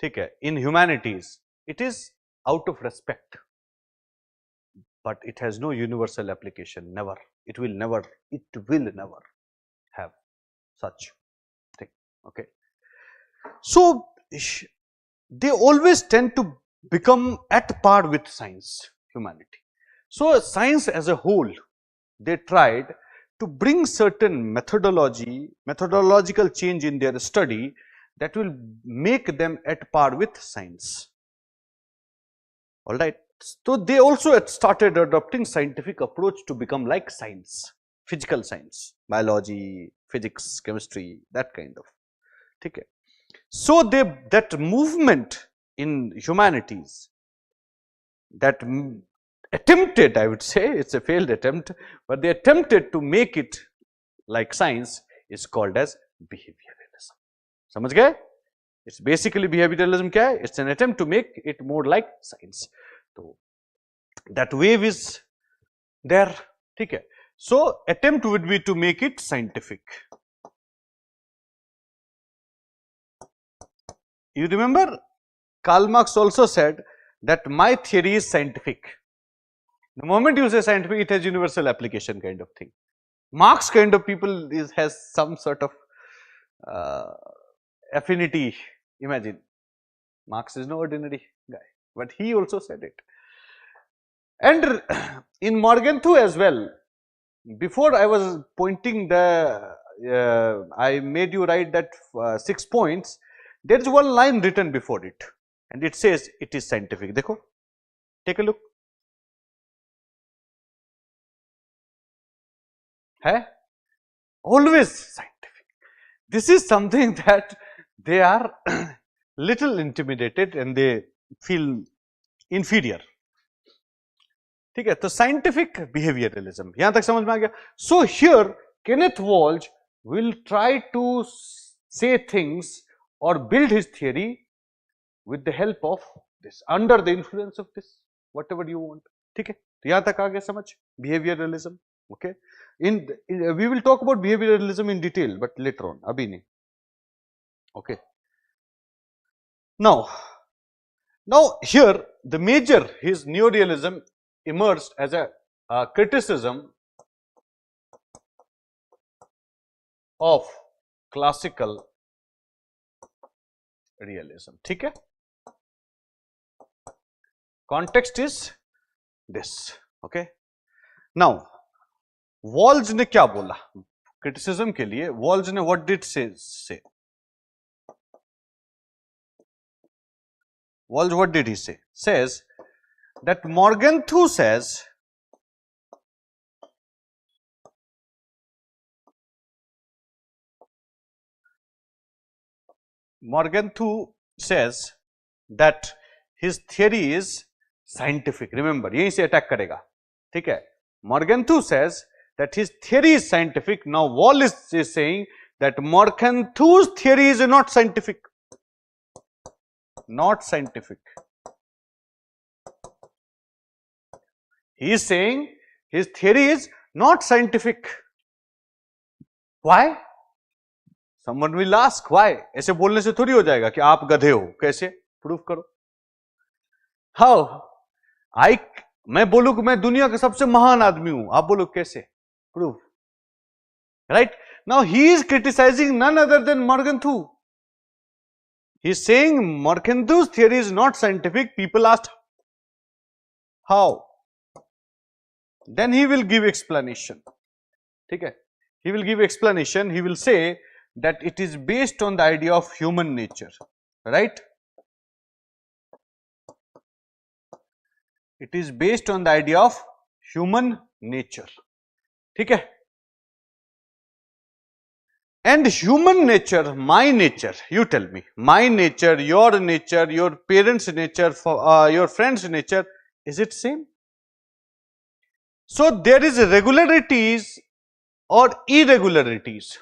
ठीक है, in humanities it is out of respect, but it has no universal application. Never. It will never have such thing. Okay. So they always tend to become at par with science, humanity. So science as a whole, they tried to bring certain methodological change in their study that will make them at par with science. All right. So they also started adopting scientific approach to become like science, physical science, biology, physics, chemistry, that kind of. Okay. So that movement in humanities, that attempted, I would say, it's a failed attempt, but they attempted to make it like science, is called as behavioralism. समझ गए? It's basically behavioralism. क्या है? It's an attempt to make it more like science. So that wave is there. ठीक है. So attempt would be to make it scientific. You remember Karl Marx also said that my theory is scientific. The moment you say scientific, it has universal application kind of thing. Marx kind of people has some sort of affinity. Imagine, Marx is no ordinary guy, but he also said it. And in Morgenthau as well, before I was pointing the, I made you write that 6 points, there is one line written before it, and it says it is scientific. देखो, take a look. है? Always scientific. This is something that they are little intimidated and they feel inferior. ठीक है, तो scientific behavioralism, यहाँ तक समझ में आ गया. So here Kenneth Walsh will try to say things or build his theory with the help of this, under the influence of this, whatever you want. ठीक है, तो यहाँ तक आ गया समझ behavioralism. Okay, we will talk about behavioralism in detail, but later on, abhi nahi. Okay. Now here the major, his neorealism emerged as a criticism of classical realism. ठीक है, context is this. Okay. Now Walsh ने क्या बोला criticism के लिए? Walsh ने what did say? Walsh, what did he say? Says that Morgenthau says Morgenthau says that his theory is scientific. Remember, यहीं से अटैक करेगा, ठीक है? Morgenthau says that his theory is scientific. Now Wallace is saying that Morgenthau's theory is not scientific. Not scientific. He is saying his theory is not scientific. Why? Someone will ask why. ऐसे बोलने से थोड़ी हो जाएगा कि आप गधे हो, कैसे प्रूफ करो? How? मैं बोलूं कि मैं दुनिया का सबसे महान आदमी हूं, आप बोलो कैसे? Proof. Right? Now he is criticizing none other than Morgenthau. He is saying Morgenthau's theory is not scientific. People asked how? Then he will give explanation. ठीक है? He will give explanation. He will say that it is based on the idea of human nature, right? It is based on the idea of human nature. ठीक है? And human nature, my nature, you tell me, my nature, your parents' nature, your friend's nature, is it same? So there is regularities or irregularities.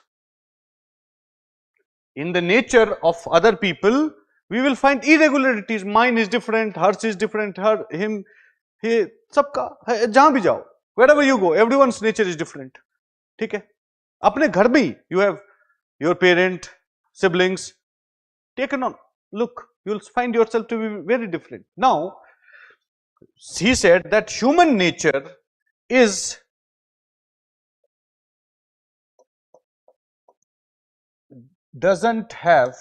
In the nature of other people, we will find irregularities. Mine is different, hers is different, him, he, सबका, जहां भी जाओ, wherever you go, everyone's nature is different. ठीक है? अपने घर में ही, you have your parent, siblings, take a look, you will find yourself to be very different. Now, he said that human nature doesn't have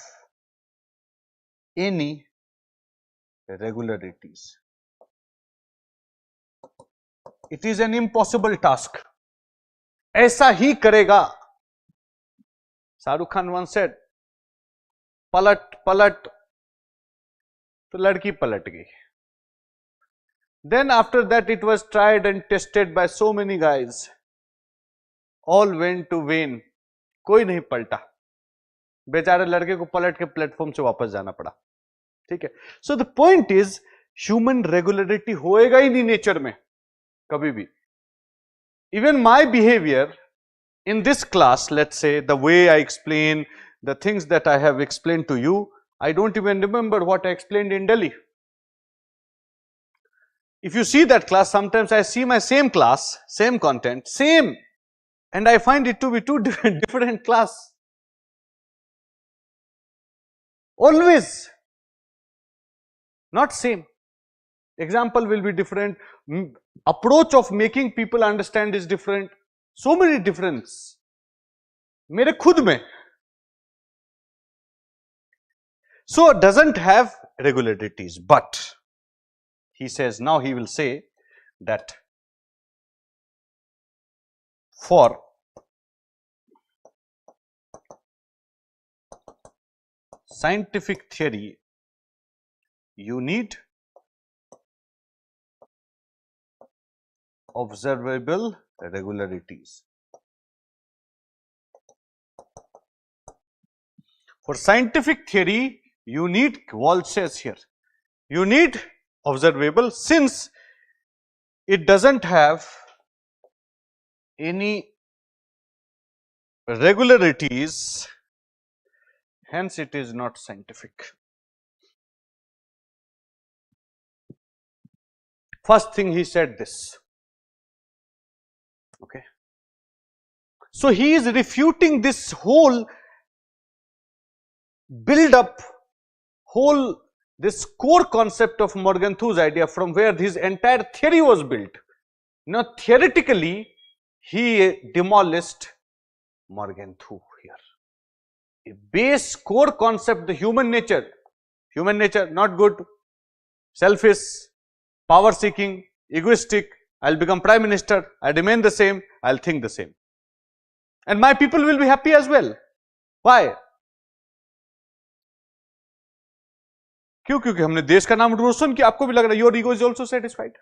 any regularities. It is an impossible task. ऐसा ही करेगा. Shahrukh Khan once said, पलट पलट, तो लड़की पलट गई. Then after that it was tried and tested by so many guys. All went to vain. कोई नहीं पलटा. बेचारे लड़के को पलट के प्लेटफॉर्म से वापस जाना पड़ा. ठीक है? So the point is, human regularity होएगा ही नहीं नेचर में कभी भी. Even my behavior in this class, let's say, the way I explain, the things that I have explained to you, I don't even remember what I explained in Delhi. If you see that class, sometimes I see my same class, same content, same, and I find it to be two different class. Always. Not same. Example will be different. Approach of making people understand is different. So many difference. मेरे खुद में. So it doesn't have regularities, but he says, now he will say that for scientific theory, you need observable regularities. For scientific theory, you need, Wall says here, you need observable, since it doesn't have any regularities, hence it is not scientific. First thing he said this. Okay. So he is refuting this whole build up, this core concept of Morgenthau's idea from where his entire theory was built. Now theoretically, he demolished Morgenthau here. A base core concept, the human nature not good, selfish, power seeking, egoistic, I'll become prime minister, I remain the same, I'll think the same. And my people will be happy as well. Why? क्यों? क्योंकि हमने देश का नाम रोशन किया. आपको भी लग रहा है your ego is also satisfied.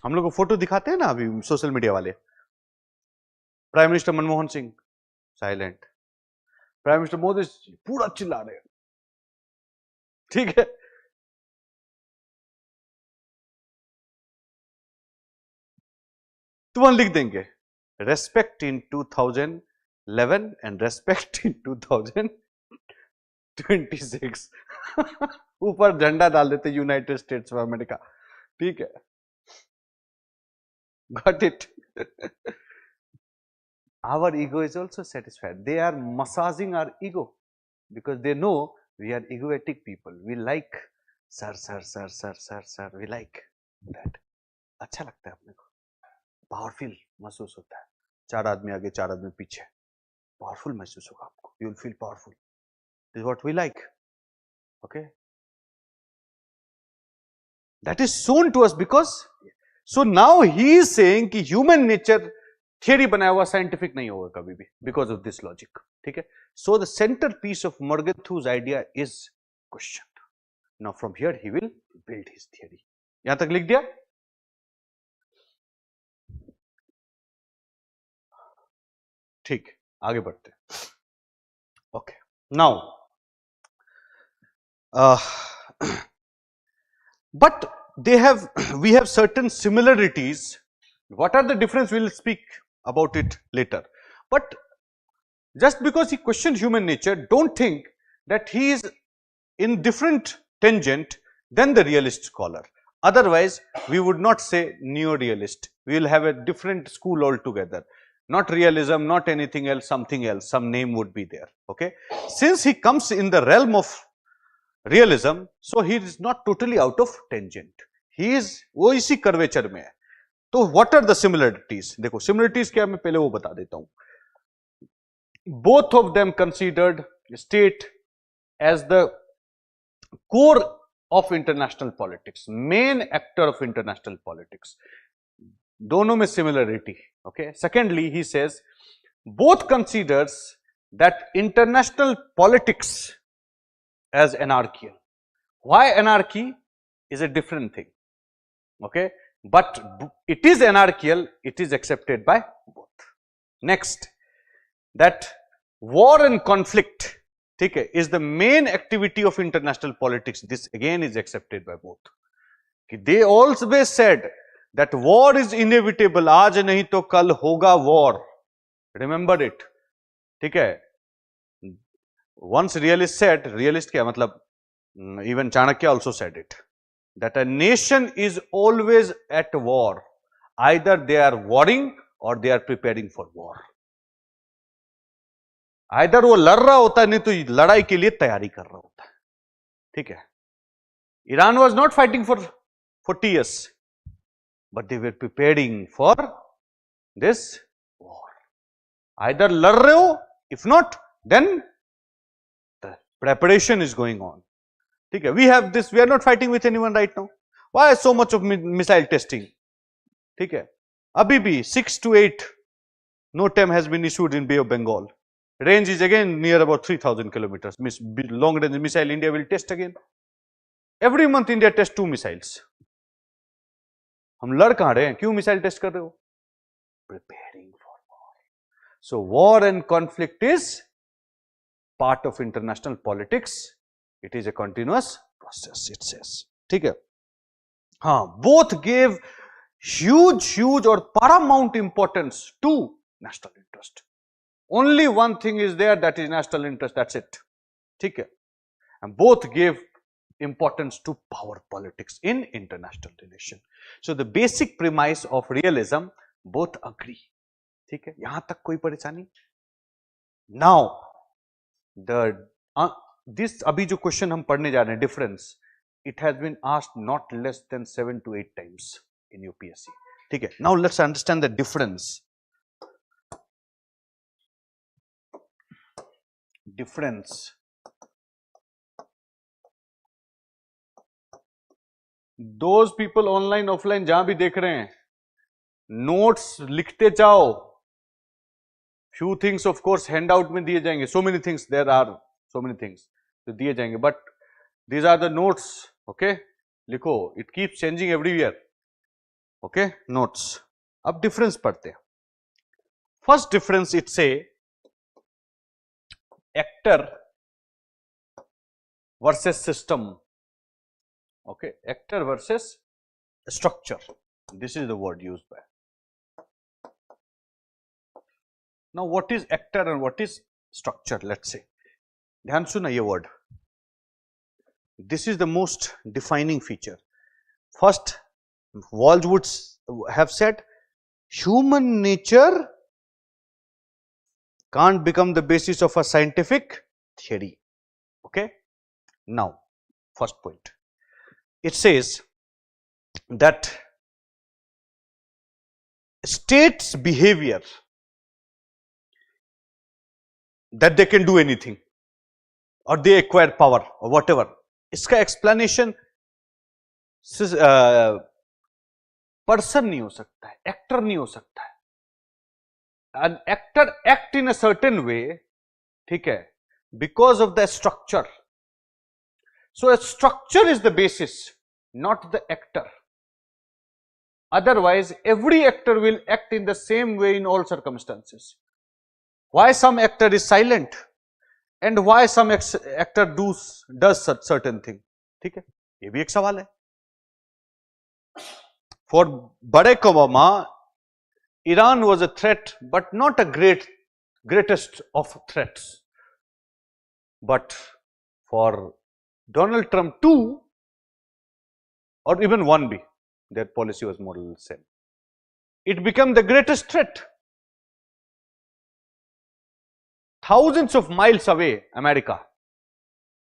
हम लोग को फोटो दिखाते हैं ना अभी सोशल मीडिया वाले. Prime minister Manmohan Singh silent, prime minister Modi पूरा चिल्ला रहे हैं, ठीक है। तुरंत लिख देंगे रेस्पेक्ट इन 2011 एंड रेस्पेक्ट इन 2026 ऊपर झंडा डाल देते यूनाइटेड स्टेट्स ऑफ अमेरिका, ठीक है। Got it. Our ego is also satisfied. They are massaging our ego because they know we are egoic people. We like sir, sir, sir, sir, sir, sir. We like that. अच्छा लगता है अपने को, powerful महसूस होता है। 4 आदमी आगे 4 आदमी पीछे, पावरफुल महसूस होगा आपको। You will feel powerful. This is what we like. Okay. That is shown to us because so now he is saying कि human nature थियरी बनाया हुआ साइंटिफिक नहीं होगा कभी भी बिकॉज ऑफ दिस लॉजिक, ठीक है। So the centre piece of Morgenthau's idea is question. Now from here he will build his theory. यहां तक लिख दिया? ठीक, आगे बढ़ते हैं। Okay, now but they have we have certain similarities. What are the difference? We'll speak about it later. But just because he questioned human nature, don't think that he is in different tangent than the realist scholar. Otherwise, we would not say neo-realist. We will have a different school altogether. Not realism, not anything else, something else, some name would be there. Okay. Since he comes in the realm of realism, so he is not totally out of tangent. He is वो इसी curvature में है। तो what are the similarities? देखो similarities क्या, मैं पहले वो बता देता हूं। Both of them considered state as the core of international politics, main actor of international politics. दोनों में similarity. Okay. Secondly, he says both considers that international politics as anarchical. Why anarchy is a different thing, okay, but it is anarchical, it is accepted by both. Next, that war and conflict, okay, is the main activity of international politics. This again is accepted by both. They always said that war is inevitable, आज नहीं तो कल होगा war. Remember it, ठीक है। Once realist said, realist क्या मतलब, even Chanakya also said it, that a nation is always at war. Either they are warring or they are preparing for war. Either वो लड़ रहा होता है, नहीं तो लड़ाई के लिए तैयारी कर रहा होता है, ठीक है। Iran was not fighting for 40 years, but they were preparing for this war. Either लड़ रहे हो, if not, then preparation is going on. Okay, we have this, we are not fighting with anyone right now. Why so much of missile testing? Okay, abhi bhi 6 to 8 NOTAM has been issued in Bay of Bengal. Range is again near about 3,000 kilometers. Long range missile India will test again. Every month India tests 2 missiles. हम लड़ कहां रहे हैं, क्यों missile test कर रहे हो? Preparing for war. So war and conflict is part of international politics. It is a continuous process, it says. ठीक है, हाँ, both gave huge or paramount importance to national interest. Only one thing is there, that is national interest, that's it. ठीक है, and both gave importance to power politics in international relation. So the basic premise of realism, both agree. ठीक है, यहां तक कोई परेशानी? Now this अभी जो क्वेश्चन हम पढ़ने जा रहे हैं, difference, it has been asked not less than 7 to 8 times in UPSC. ठीक है, now let's understand the difference. Those people online offline जहां भी देख रहे हैं, नोट्स लिखते जाओ. Few things of course hand out में दिए जाएंगे, so many things, there are so many things तो दिए जाएंगे, but these are the notes. okay, लिखो, it keeps changing every year. okay, notes. अब difference पढ़ते हैं. First difference, it say actor versus system. Okay, actor versus structure. This is the word used by. Now, what is actor and what is structure? Let's say. ध्यान सुना ये word. This is the most defining feature. First, Walsh would have said, human nature can't become the basis of a scientific theory. Okay. Now, first point. It says that states' behavior, that they can do anything or they acquire power or whatever. इसका explanation person नहीं हो सकता है, actor नहीं हो सकता है. An actor act in a certain way, ठीक है, because of the structure. So a structure is the basis, not the actor. Otherwise, every actor will act in the same way in all circumstances. Why some actor is silent and why some actor does certain thing? ठीक है, ये भी एक सवाल है. For Barack Obama, Iran was a threat, but not a greatest of threats. But for Donald Trump too, or even 1B, their policy was more or less the same. It became the greatest threat. Thousands of miles away, America.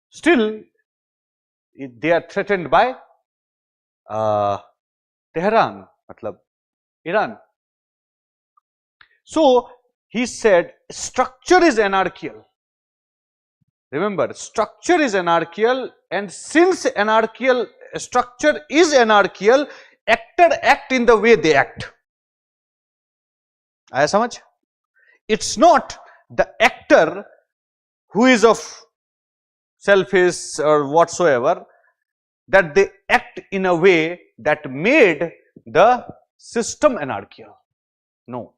Still, they are threatened by Tehran, matlab Iran. So, he said structure is anarchical. Remember, structure is anarchical, and since structure is anarchical, actor act in the way they act. आया समझ? It's not the actor who is of selfish or whatsoever, that they act in a way that made the system anarchical. No.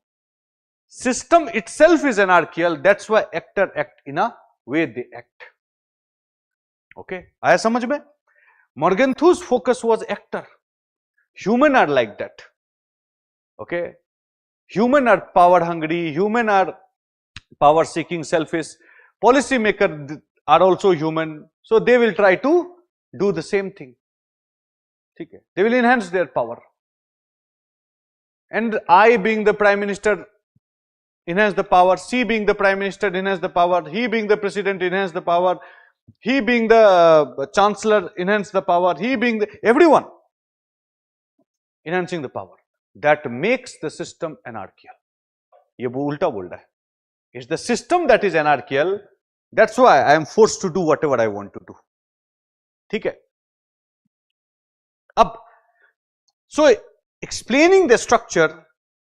System itself is anarchical, that's why actor act in a way they act. Okay, आया समझ में? Morgenthau's focus was actor. Human are like that. Okay, human are power hungry, human are power seeking, selfish. Policy makers are also human, so they will try to do the same thing. ठीक है, they will enhance their power. And I being the prime minister enhance the power, C being the prime minister enhance the power, he being the president enhance the power, he being the chancellor enhance the power, he being the everyone enhancing the power. That makes the system anarchical. ये वो उल्टा बोल रहा है. It's the system that is anarchical. That's why I am forced to do whatever I want to do. ठीक है. अब so explaining the structure,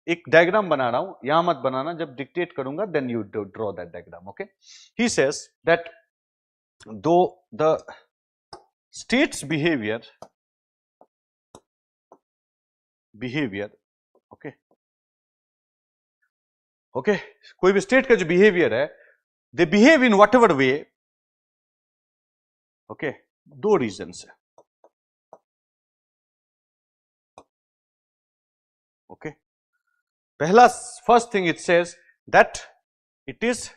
एक डायग्राम बना रहा हूं, यहां मत बनाना, जब डिक्टेट करूंगा then you draw that diagram. Okay, he says that though the state's behavior, okay, कोई भी स्टेट का जो बिहेवियर है, they behave in whatever way. Okay, दो रीजंस है. Okay, पहला, first thing it says that it is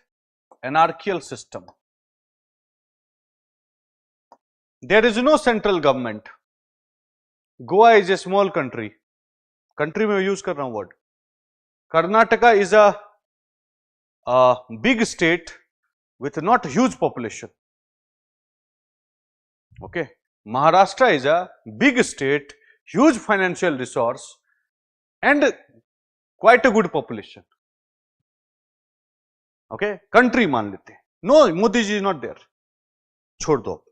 anarchical system. There is no central government. Goa is a small country. Country में use कर रहा हूं word. Karnataka is a big state with not huge population. Okay, Maharashtra is a big state, huge financial resource, and quite a good population. Okay, country मान लेते हैं. No, Modi ji is not there. छोड़ दो.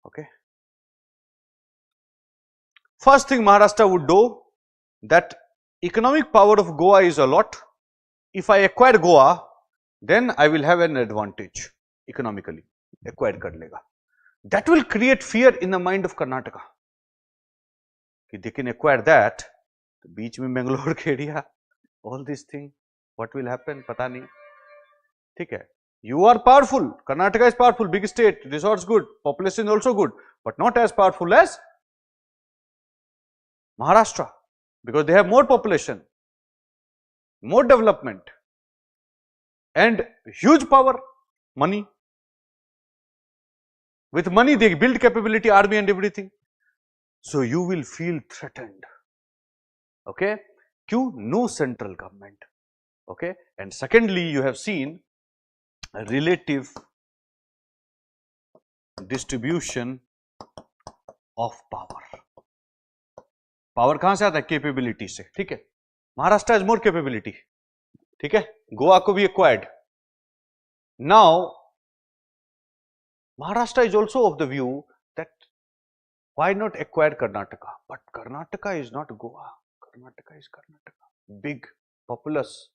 Okay. First thing Maharashtra would do, that economic power of Goa is a lot. If I acquire Goa, then I will have an advantage economically. Acquire कर लेगा. That will create fear in the mind of Karnataka. कि they can acquire that. बीच में Bangalore Khedia, all these things, what will happen पता नहीं. ठीक है. You are powerful. Karnataka is powerful, big state, resource good, population also good, but not as powerful as Maharashtra, because they have more population, more development, and huge power, money. With money, they build capability, army and everything. So you will feel threatened. Okay? Q, no central government. Okay? And secondly, you have seen a relative distribution of power. Power कहां से आता है? Capability से. ठीक है. Maharashtra has more capability. ठीक है. गोवा को भी acquired. Now, Maharashtra is also of the view that why not acquire Karnataka? But Karnataka is not Goa. Karnataka is Karnataka. Big, populous,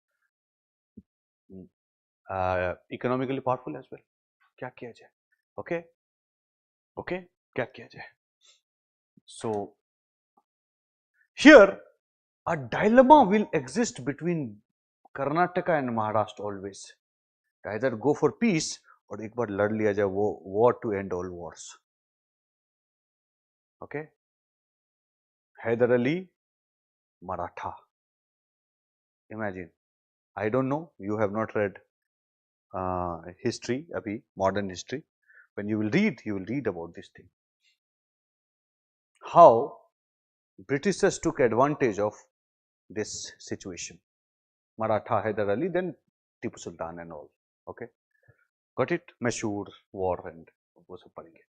economically powerful as well. क्या किया जाए? Okay? Okay? क्या किया जाए? So, here a dilemma will exist between Karnataka and Maharashtra always. Either go for peace और एक बार लड़ लिया जाए वो war to end all wars. Okay? Hyder Ali, Maratha. Imagine. I don't know. You have not read history, abhi, modern history. When you will read about this thing. How Britishers took advantage of this situation. Maratha, Hyder Ali, then Tipu Sultan and all. Okay? Got it? Mysore war and wo sab padhenge.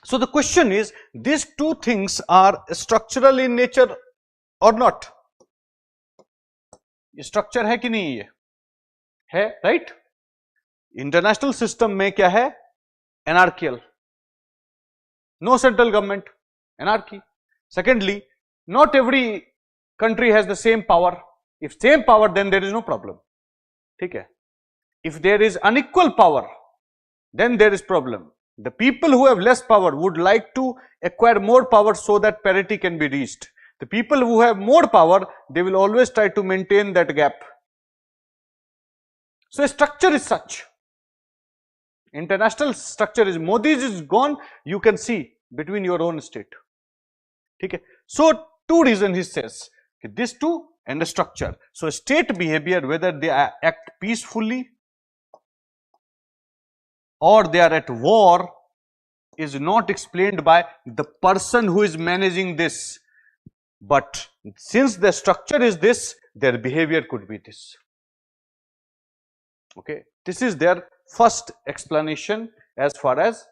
So the question is, these two things are structural in nature or not? ये structure है कि नहीं ये? है, right? International system में क्या है? Anarchical. No central government. Anarchy. Secondly, not every country has the same power. If same power, then there is no problem. ठीक है? If there is unequal power, then there is problem. The people who have less power would like to acquire more power so that parity can be reached. The people who have more power, they will always try to maintain that gap. So, a structure is such. International structure is, Modi's is gone, you can see between your own state. Okay? So, two reasons he says, these two and the structure. So, state behavior, whether they act peacefully or they are at war, is not explained by the person who is managing this. But since the structure is this, their behavior could be this. Okay, this is their first explanation as far as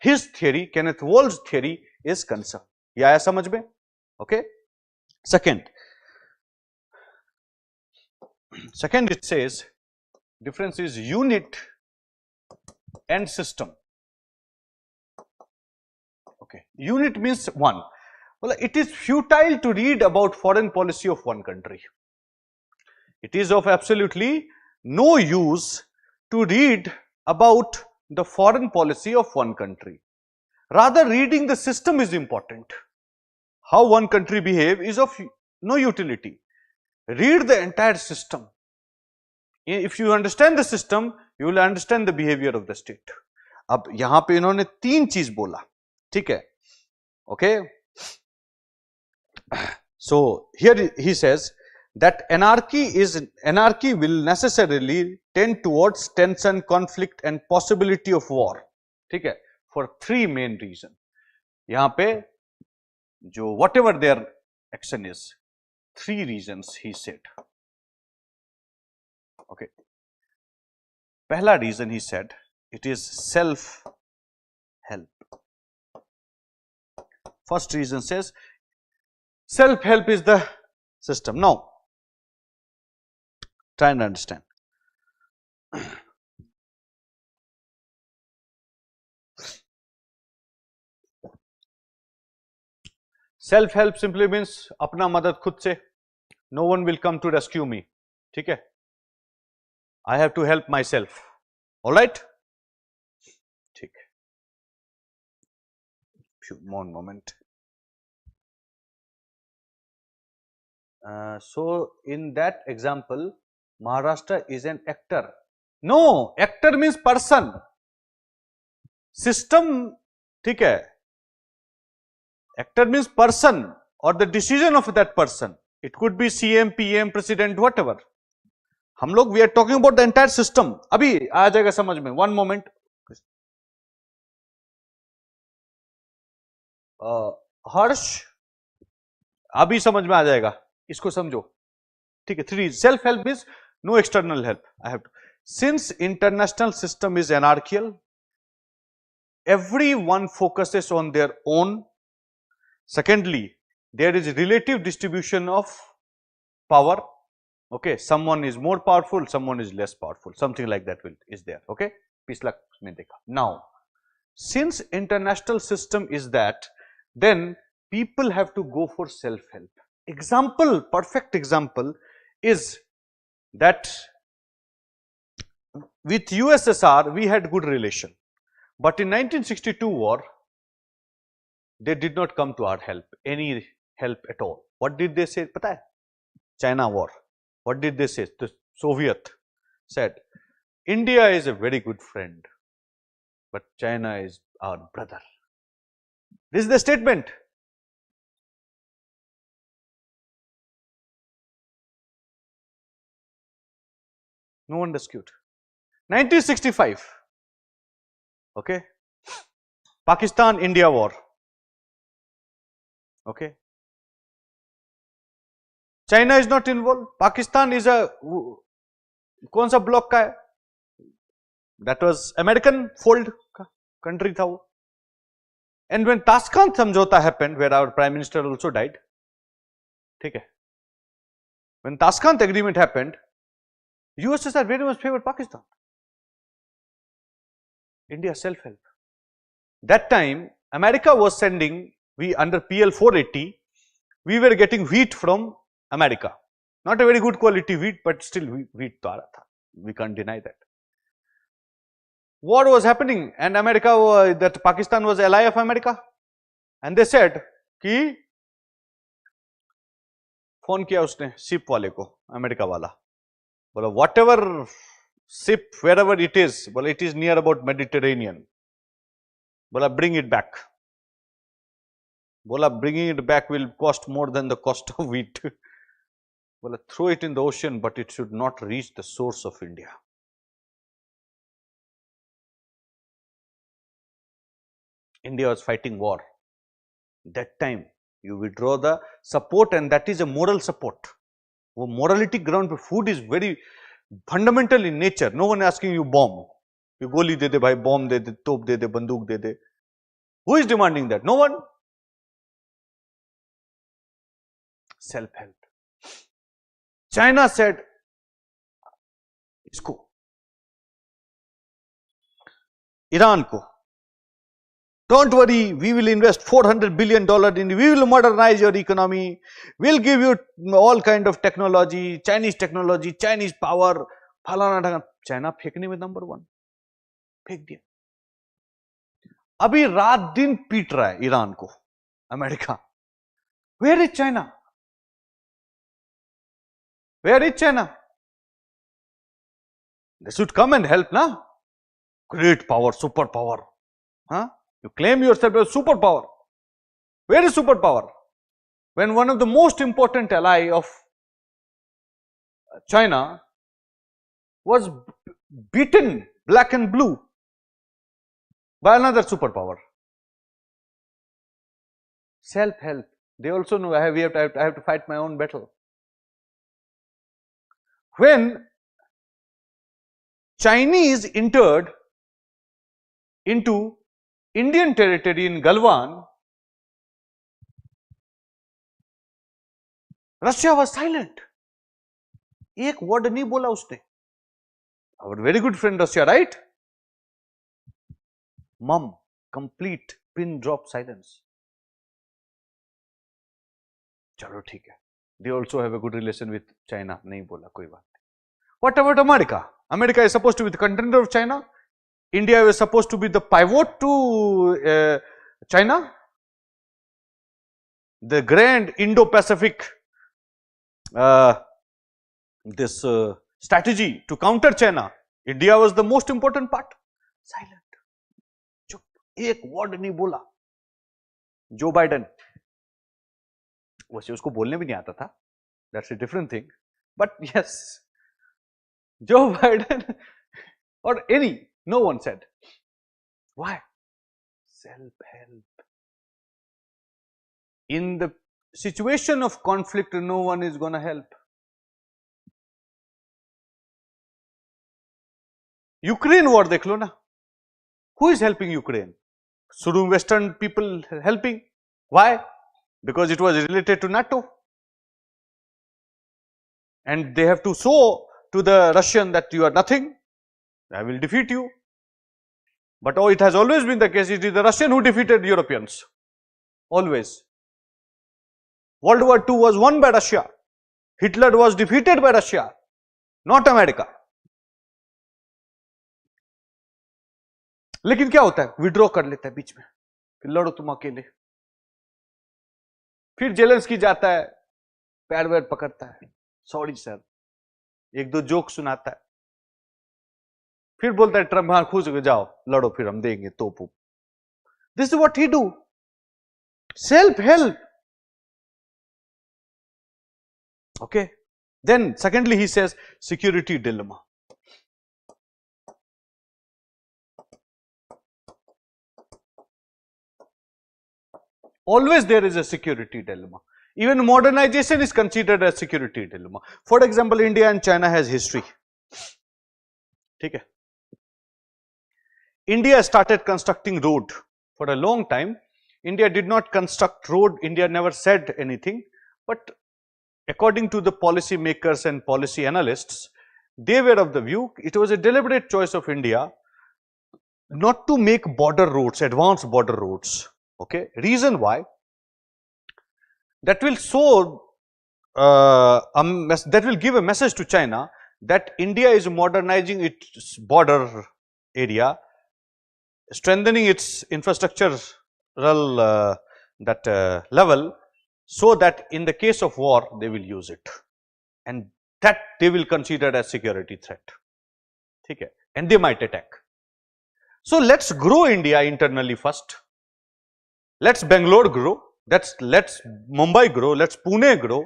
his theory, Kenneth Walls' theory is concerned. ये आया समझ में? Okay. Second it says difference is unit and system. Okay, unit means one. Well, it is futile to read about foreign policy of one country. It is of absolutely no use to read about the foreign policy of one country. Rather, reading the system is important. How one country behave is of no utility. Read the entire system. If you understand the system, you will understand the behavior of the state. अब यहाँ पे इन्होंने तीन चीज बोला, ठीक है? Okay. So here he says that anarchy will necessarily tend towards tension, conflict, and possibility of war. ठीक है? For three main reasons. यहाँ पे जो whatever their action is, three reasons he said. Okay. पहला reason he said, it is self-help. First reason says, self-help is the system. Now, try and understand. Self-help simply means अपना मदद खुद से. No one will come to rescue me. ठीक है? I have to help myself. All right? ठीक. One moment. So in that example, Maharashtra is an actor no, actor means person, system, ठीक है, actor means person और the decision of that person, it could be CM, PM, president, whatever. हम लोग we are talking about the entire system. अभी आ जाएगा समझ में, वन मोमेंट। हर्ष, अभी समझ में आ जाएगा, इसको समझो, ठीक है। Three, self help is no external help, I have to, since international system is anarchical, everyone focuses on their own. Secondly, there is relative distribution of power. Okay, someone is more powerful, someone is less powerful, something like that is there. Okay, पिछला में देखा. Now, since international system is that, then people have to go for self-help. Example, perfect example is that with USSR we had good relation. But in 1962 war, they did not come to our help, any help at all. What did they say? पता है? China war. What did they say? The Soviet said, India is a very good friend, but China is our brother. This is the statement. No one dispute. 1965. Okay, Pakistan India war. Okay, China is not involved. Pakistan is a कौन सा block का है? That was American fold country था वो. And when Tashkent समझौता happened, where our prime minister also died, ठीक है, when Tashkent agreement happened, USSR very much favored Pakistan. India self-help. That time, America was sending, we under PL 480, we were getting wheat from America. Not a very good quality wheat, but still wheat to aa raha tha. We can't deny that. War was happening, and America, that Pakistan was ally of America, and they said कि phone किया उसने ship वाले को, America वाला, बोला whatever ship, wherever it is, बोला it is near about Mediterranean, बोला bring it back, बोला bringing it back will cost more than the cost of wheat, बोला throw it in the ocean, but it should not reach the source of India. India was fighting war. That time you withdraw the support, and that is a moral support. वो morality ground पे, food is very fundamental in nature. No one asking you bomb, you गोली दे दे भाई, bomb दे दे, तोप दे दे, बंदूक दे दे. Who is demanding that? No one. Self-help. China said, इसको, Iran को, don't worry, we will invest $400 billion in, we will modernize your economy, we'll give you all kind of technology, Chinese power, फलाना ढंगा. China फेंकने में number 1, फेंक दिया. अभी रात दिन पीट रहा है ईरान को America. Where is China? Where is China? They should come and help, na? Great power, superpower. Huh? You claim yourself as superpower. Where is superpower? When one of the most important ally of China was beaten black and blue by another superpower. Self-help. They also know I have to fight my own battle. When Chinese entered into Indian territory in Galwan, Russia was silent. एक word नहीं बोला उसने. Our very good friend Russia, right? Mum, complete pin drop silence. चलो ठीक है. They also have a good relation with China. नहीं बोला, कोई बात नहीं. What about America? America is supposed to be the contender of China. India was supposed to be the pivot to China. The grand Indo-Pacific this strategy to counter China. India was the most important part. Silent. चुप, एक word नहीं बोला. Joe Biden, वैसे उसको बोलने भी नहीं आता था. That's a different thing. But yes, Joe Biden or any, no one said. Why? Self-help. In the situation of conflict, no one is going to help. Ukraine war dekh lo na. Who is helping Ukraine? Shouldn't Western people helping? Why? Because it was related to NATO. And they have to show to the Russian that you are nothing. I will defeat you. But oh, it has always been the case. It is the Russian who defeated Europeans. Always. World War II was won by Russia. Hitler was defeated by Russia, not America. लेकिन क्या होता है, withdraw कर लेता है बीच में, फिर लड़ो तुम अकेले. फिर जेलेंस्की जाता है, पैर वैर पकड़ता है, सॉरी सर, एक दो जोक सुनाता है, फिर बोलता है ट्रम्प हाँ खुश हो जाओ लड़ो, फिर हम देंगे तोप. This is what he do. Self help. Okay. Then secondly he says security dilemma. Always there is a security dilemma. Even modernization is considered a security dilemma. For example, India and China has history. ठीक है. India started constructing road for a long time. India did not construct road. India never said anything. But according to the policy makers and policy analysts, they were of the view it was a deliberate choice of India not to make border roads, advanced border roads. Okay, reason why? That will show, that will give a message to China that India is modernizing its border area, strengthening its infrastructural level, so that in the case of war they will use it, and that they will consider as security threat. Okay, and they might attack. So let's grow India internally first. Let's Bangalore grow. Let's Mumbai grow. Let's Pune grow.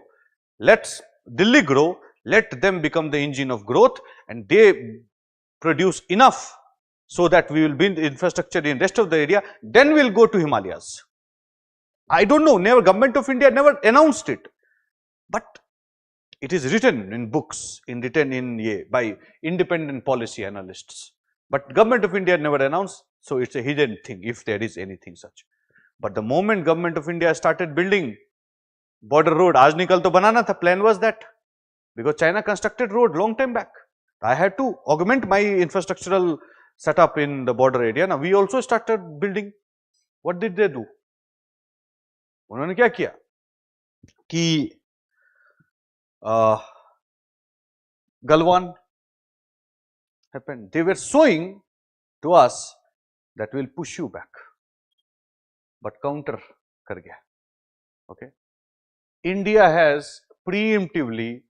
Let's Delhi grow. Let them become the engine of growth, and they produce enough so that we will build infrastructure in rest of the area. Then we'll go to Himalayas. I don't know. Never, government of India never announced it, but it is written in books, by independent policy analysts. But government of India never announced, so it's a hidden thing if there is anything such. But the moment government of India started building border road, aaj nikal to banana tha, plan was that, because China constructed road long time back. I had to augment my infrastructural setup in the border area. Now we also started building. What did they do? उन्होंने क्या किया कि Galwan happened. They were showing to us that will push you back, but counter कर गया. Okay, India has preemptively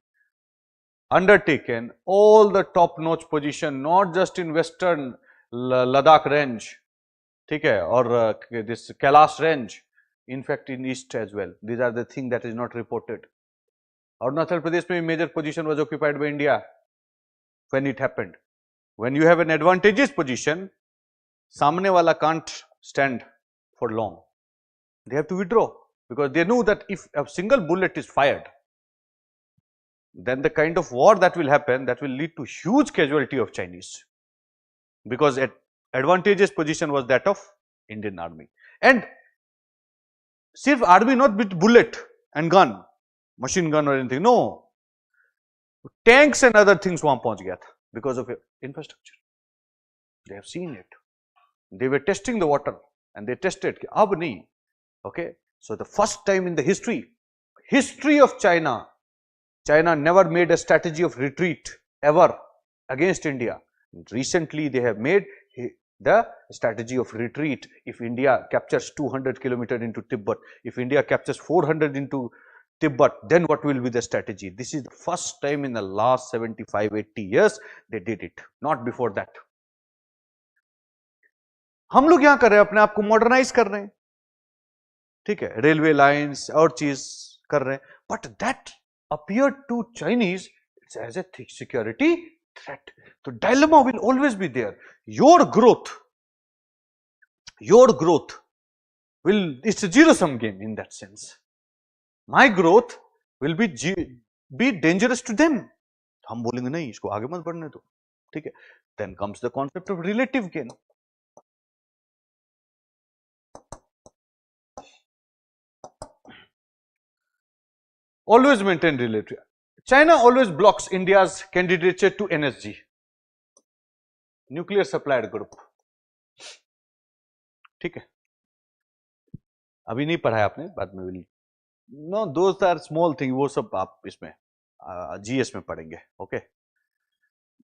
undertaken all the top-notch position, not just in Western Ladakh range, ठीक है, or this Kailash range. In fact, in East as well. These are the things that is not reported. Arunachal Pradesh major position was occupied by India when it happened. When you have an advantageous position, samne wala can't stand for long. They have to withdraw, because they know that if a single bullet is fired, then the kind of war that will happen, that will lead to huge casualty of Chinese, because advantageous position was that of Indian army. And सिर्फ army not with bullet and gun, machine gun और anything, no, tanks and other things वहां पहुंच गया था because of infrastructure. They have seen it. They were testing the water and they tested कि अब नहीं. Okay, so the first time in the history of China never made a strategy of retreat ever against India. Recently they have made the strategy of retreat. If India captures 200 kilometers into Tibet, if India captures 400 into Tibet, then what will be the strategy? This is the first time in the last 75-80 years they did it, not before that. हम लोग यहां कर रहे हैं, अपने आप को modernise कर रहे हैं, ठीक है, रेलवे लाइंस और चीज कर रहे हैं, but that appeared to Chinese as a security threat. So dilemma will always be there. Your growth will, it's a zero-sum game in that sense. My growth will be dangerous to them. हम बोलेंगे नहीं, इसको आगे मत बढ़ने दो, ठीक है. Then comes the concept of relative gain. Always maintain relative. China always blocks India's candidature to NSG, nuclear supplier group. ठीक है, अभी नहीं पढ़ा है आपने, बाद में will. No, those are small things. वो सब आप इसमें GS में पढ़ेंगे. Okay,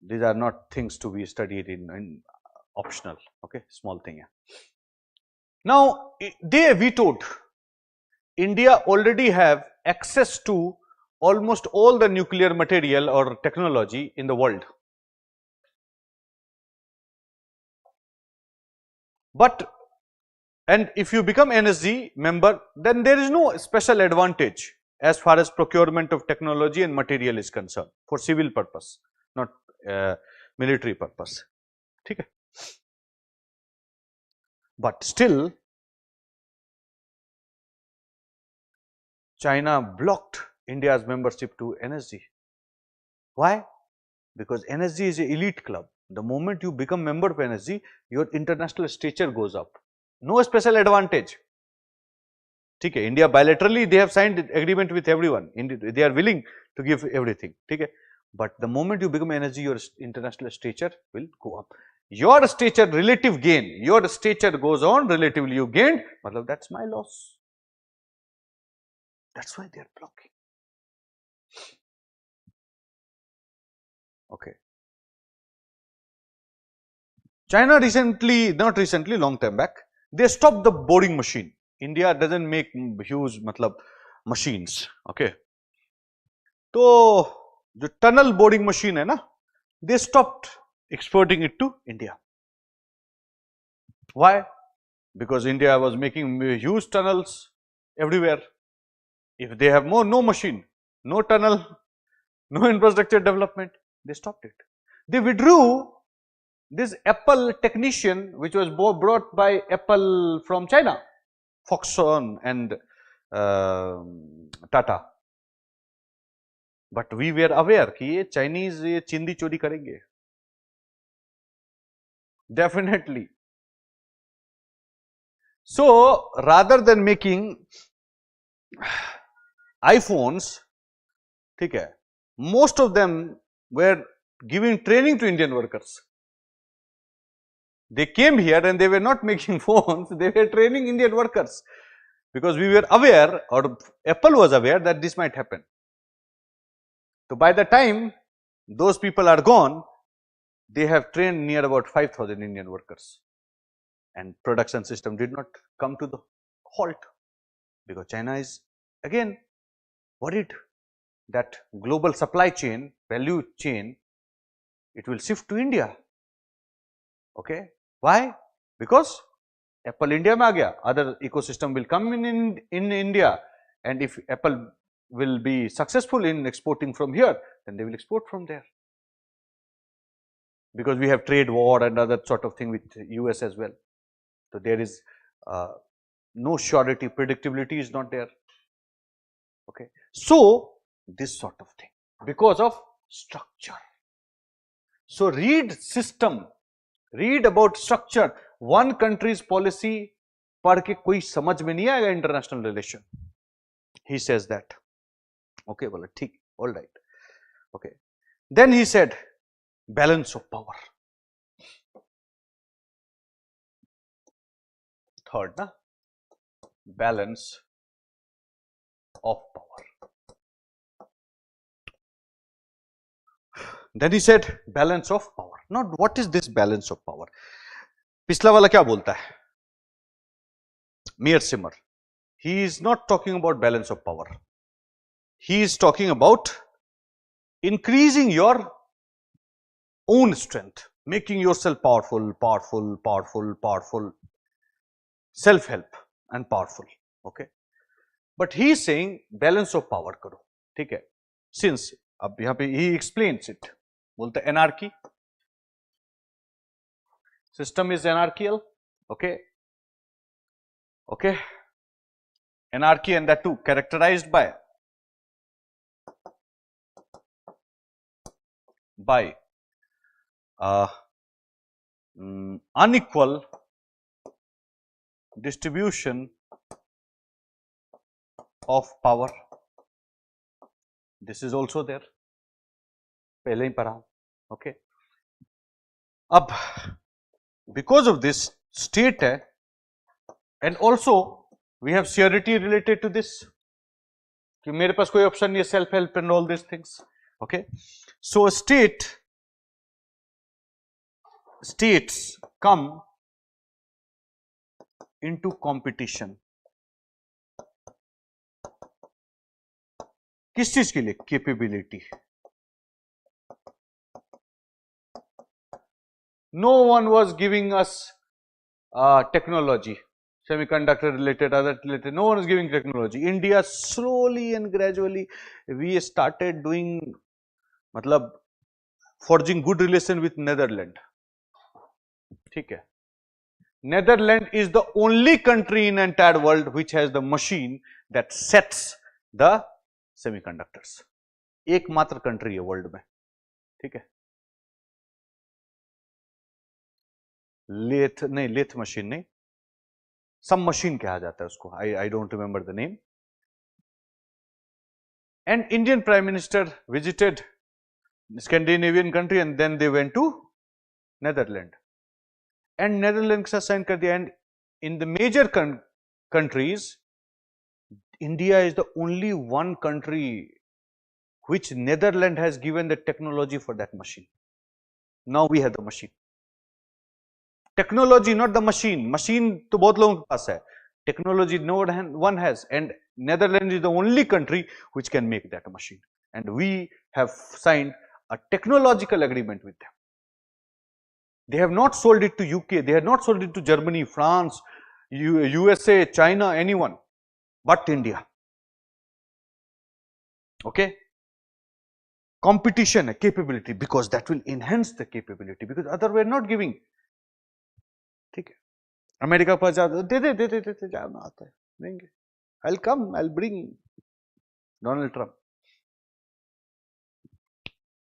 these are not things to be studied in optional. Okay, small thing. Now they vetoed. India already have access to almost all the nuclear material or technology in the world. But, and if you become NSG member, then there is no special advantage as far as procurement of technology and material is concerned for civil purpose, not military purpose. ठीक है? But still, China blocked India's membership to NSG. Why? Because NSG is an elite club. The moment you become member of NSG, your international stature goes up. No special advantage. ठीक है, India bilaterally they have signed agreement with everyone. They are willing to give everything. ठीक है, but the moment you become NSG, your international stature will go up. Your stature relative gain. Your stature goes on relatively. You gained. मतलब that's my loss. That's why they are blocking. Okay. China recently, not recently, long time back, they stopped the boring machine. India doesn't make huge machines. Okay. तो जो tunnel boring machine है ना, they stopped exporting it to India. Why? Because India was making huge tunnels everywhere. If they have no machine, no tunnel, no infrastructure development, they stopped it. They withdrew this Apple technician which was brought by Apple from China, Foxconn and Tata. But we were aware कि ये Chinese ये चिंदी चोरी करेंगे. Definitely. So rather than making iPhones, ठीक है, most of them were giving training to Indian workers. They came here and they were not making phones, they were training Indian workers because we were aware, or Apple was aware, that this might happen. So by the time those people are gone, they have trained near about 5,000 Indian workers, and production system did not come to the halt because China is again worried that global supply chain, value chain, it will shift to India. Okay, why? Because Apple India में आ गया, other ecosystem will come in India, and if Apple will be successful in exporting from here, then they will export from there. Because we have trade war and other sort of thing with US as well. So there is no surety, predictability is not there. Okay, so this sort of thing because of structure. So read system, read about structure. One country's policy पढ़ के कोई समझ में नहीं आएगा international relation. He says that. Okay, बोला ठीक, all right. Okay, then he said balance of power. Third, na? Balance of power. Then he said balance of power. Now, what is this balance of power? पिछला वाला क्या बोलता है? Mir Simmer. He is not talking about balance of power. he is talking about increasing your own strength, making yourself powerful, powerful, powerful, powerful, self-help and powerful. Okay. But he is saying balance of power करो, ठीक है. Since अब यहाँ पे he explains it, बोलते anarchy, system is anarchical. Okay. Okay. Anarchy, and that too characterized by unequal distribution of power. This is also there, पहले ही पढ़ा. Okay. अब because of this state है, and also we have surety related to this, कि मेरे पास कोई option नहीं है, self help and all these things. Okay. So states come into competition. किस चीज के लिए? Capability. No one was giving us technology, semiconductor related, other related. No one is giving technology. India slowly and gradually we started doing, मतलब forging good relation with Netherlands. ठीक है. Netherlands is the only country in entire world which has the machine that sets the semiconductors. एकमात्र country है world में. ठीक है. Lathe नहीं, lathe machine नहीं, सम मशीन कहा जाता है उसको, I don't remember the name. And Indian prime minister visited Scandinavian country and then they went to Netherland, and Netherland के साथ साइन कर दिया. And in the major countries India is the only one country which Netherlands has given the technology for that machine. Now we have the machine. Technology, not the machine. Machine तो बहुत लोगों के पास है. Technology no one has, and Netherlands is the only country which can make that machine. And we have signed a technological agreement with them. They have not sold it to UK. They have not sold it to Germany, France, USA, China, anyone, but India. Okay. Competition, capability, because that will enhance the capability, because other we are not giving. ठीक है. America के पास जाते दे जाना आता है, देंगे. I'll come, I'll bring Donald Trump.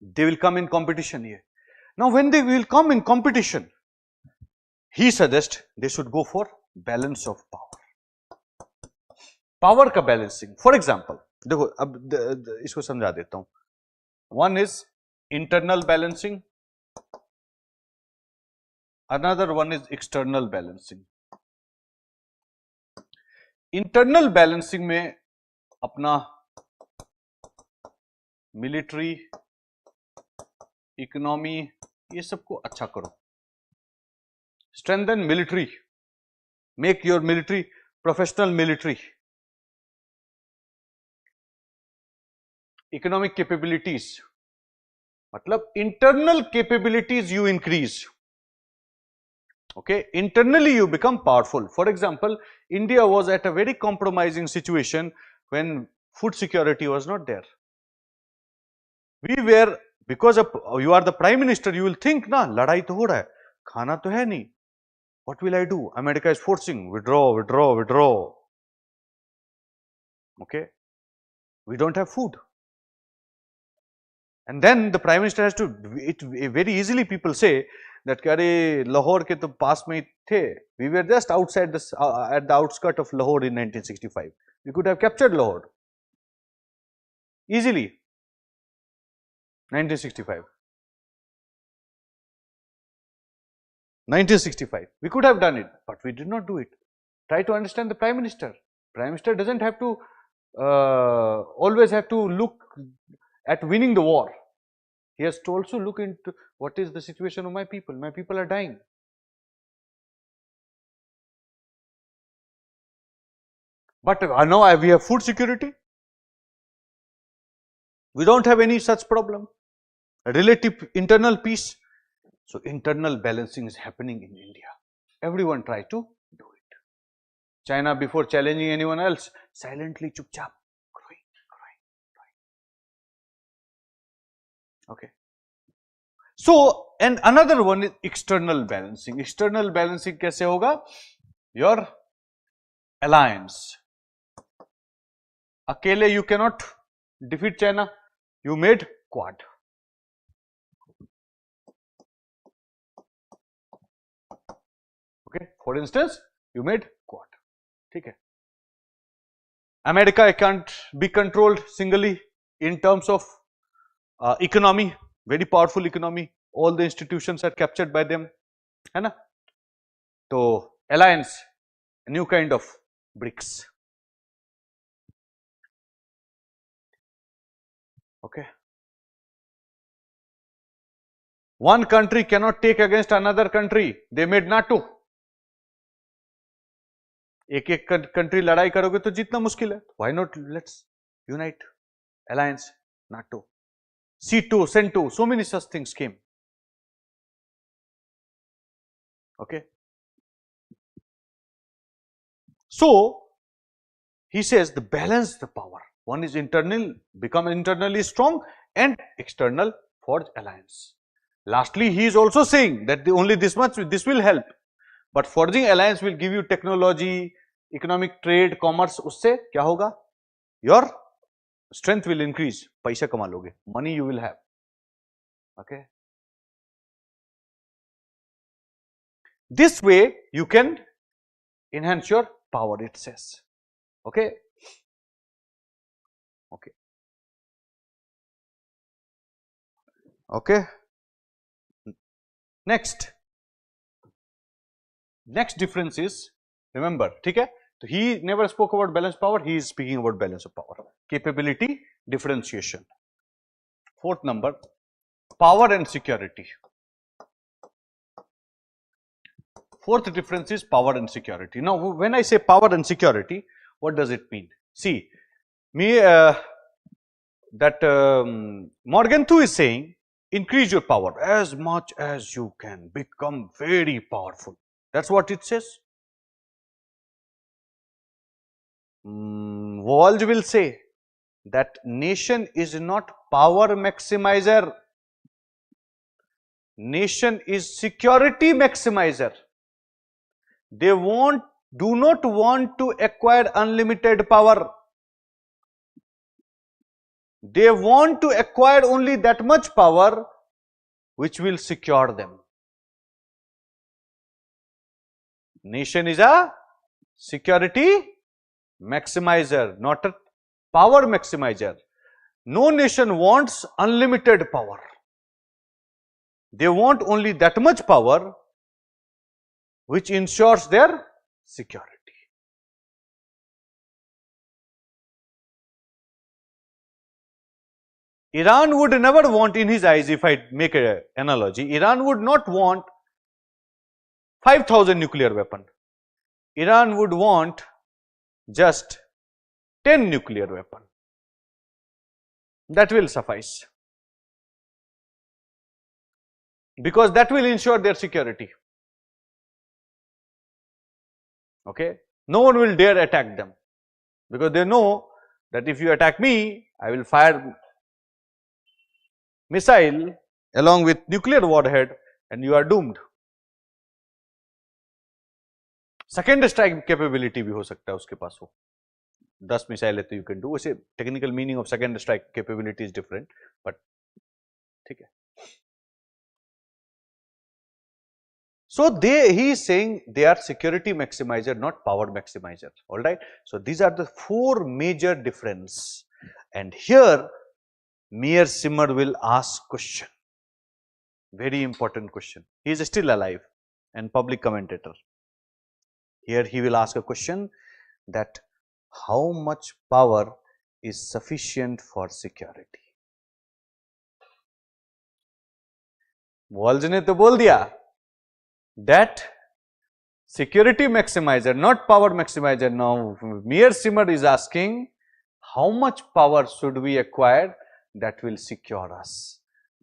They will come in competition here. Now when they will come in competition, he suggests they should go for balance of power. Power का balancing. For example, देखो अब इसको समझा देता हूँ. One is internal balancing, another one is external balancing. Internal balancing में अपना military, economy, ये सबको अच्छा करो. Strengthen military, make your military professional military. Economic capabilities, मतलब internal capabilities you increase. Okay, internally you become powerful. For example, India was at a very compromising situation when food security was not there. We were, because of you are the prime minister, you will think ना लड़ाई तो हो रहा है, खाना तो है नहीं. What will I do? America is forcing withdraw, withdraw, withdraw. Okay, we don't have food. And then the prime minister has to, it very easily people say that अरे लाहौर के तो पास में थे, we were just outside this at the outskirt of Lahore in 1965. We could have captured Lahore easily. 1965. 1965. We could have done it, but we did not do it. Try to understand the prime minister. Prime minister doesn't have to always have to look at winning the war. He has to also look into what is the situation of my people. My people are dying. But now we have food security. We don't have any such problem. Relative internal peace. So internal balancing is happening in India. Everyone try to do it. China, before challenging anyone else, silently chupchap, growing. Okay. So, and another one is external balancing. External balancing कैसे होगा? Your alliance. Akele you cannot defeat China. You made Quad. Okay. For instance, you made Quad. ठीक है. America can't be controlled singly in terms of economy. Very powerful economy. All the institutions are captured by them. है ना? So alliance, a new kind of BRICS. Okay. One country cannot take against another country. They made NATO. एक एक country लड़ाई करोगे तो जीतना मुश्किल है. Why not? Let's unite. Alliance, NATO, C2, CENTO. So many such things came. Okay. So he says the balance the power. One is internal, become internally strong, and external forge alliance. Lastly, he is also saying that only this much, this will help. But forging alliance will give you technology, economic trade, commerce. उससे क्या होगा? Your strength will increase. पैसा कमा लोगे. Money you will have. Okay. This way you can enhance your power, it says. Okay. Okay. Okay. Next difference is, remember, ठीक है? So he never spoke about balance power, he is speaking about balance of power. Capability differentiation. Fourth number, power and security. Fourth difference is power and security. Now, when I say power and security, what does it mean? See, Morgan too is saying, increase your power as much as you can, become very powerful. That's what it says. Walsh will say that nation is not power maximizer. Nation is security maximizer. They do not want to acquire unlimited power. They want to acquire only that much power which will secure them. Nation is a security maximizer, not a power maximizer. No nation wants unlimited power. They want only that much power which ensures their security. Iran would never want, in his eyes, if I make an analogy, Iran would not want 5,000 nuclear weapons. Iran would want just 10 nuclear weapons. That will suffice. Because that will ensure their security. Okay? No one will dare attack them. Because they know that if you attack me, I will fire missile along with nuclear warhead and you are doomed. Second strike capability भी हो सकता है उसके पास हो. 10 missile है तो you can do. वैसे technical meaning of second strike capability is different, but ठीक है. So he is saying they are security maximizer, not power maximizer. All right. So these are the four major difference. And here Meir Simmer will ask question. Very important question. He is still alive and public commentator. Here he will ask a question that how much power is sufficient for security? Walsh ने तो बोल दिया that security maximizer, not power maximizer. Now Meir Simmer is asking how much power should we acquire that will secure us.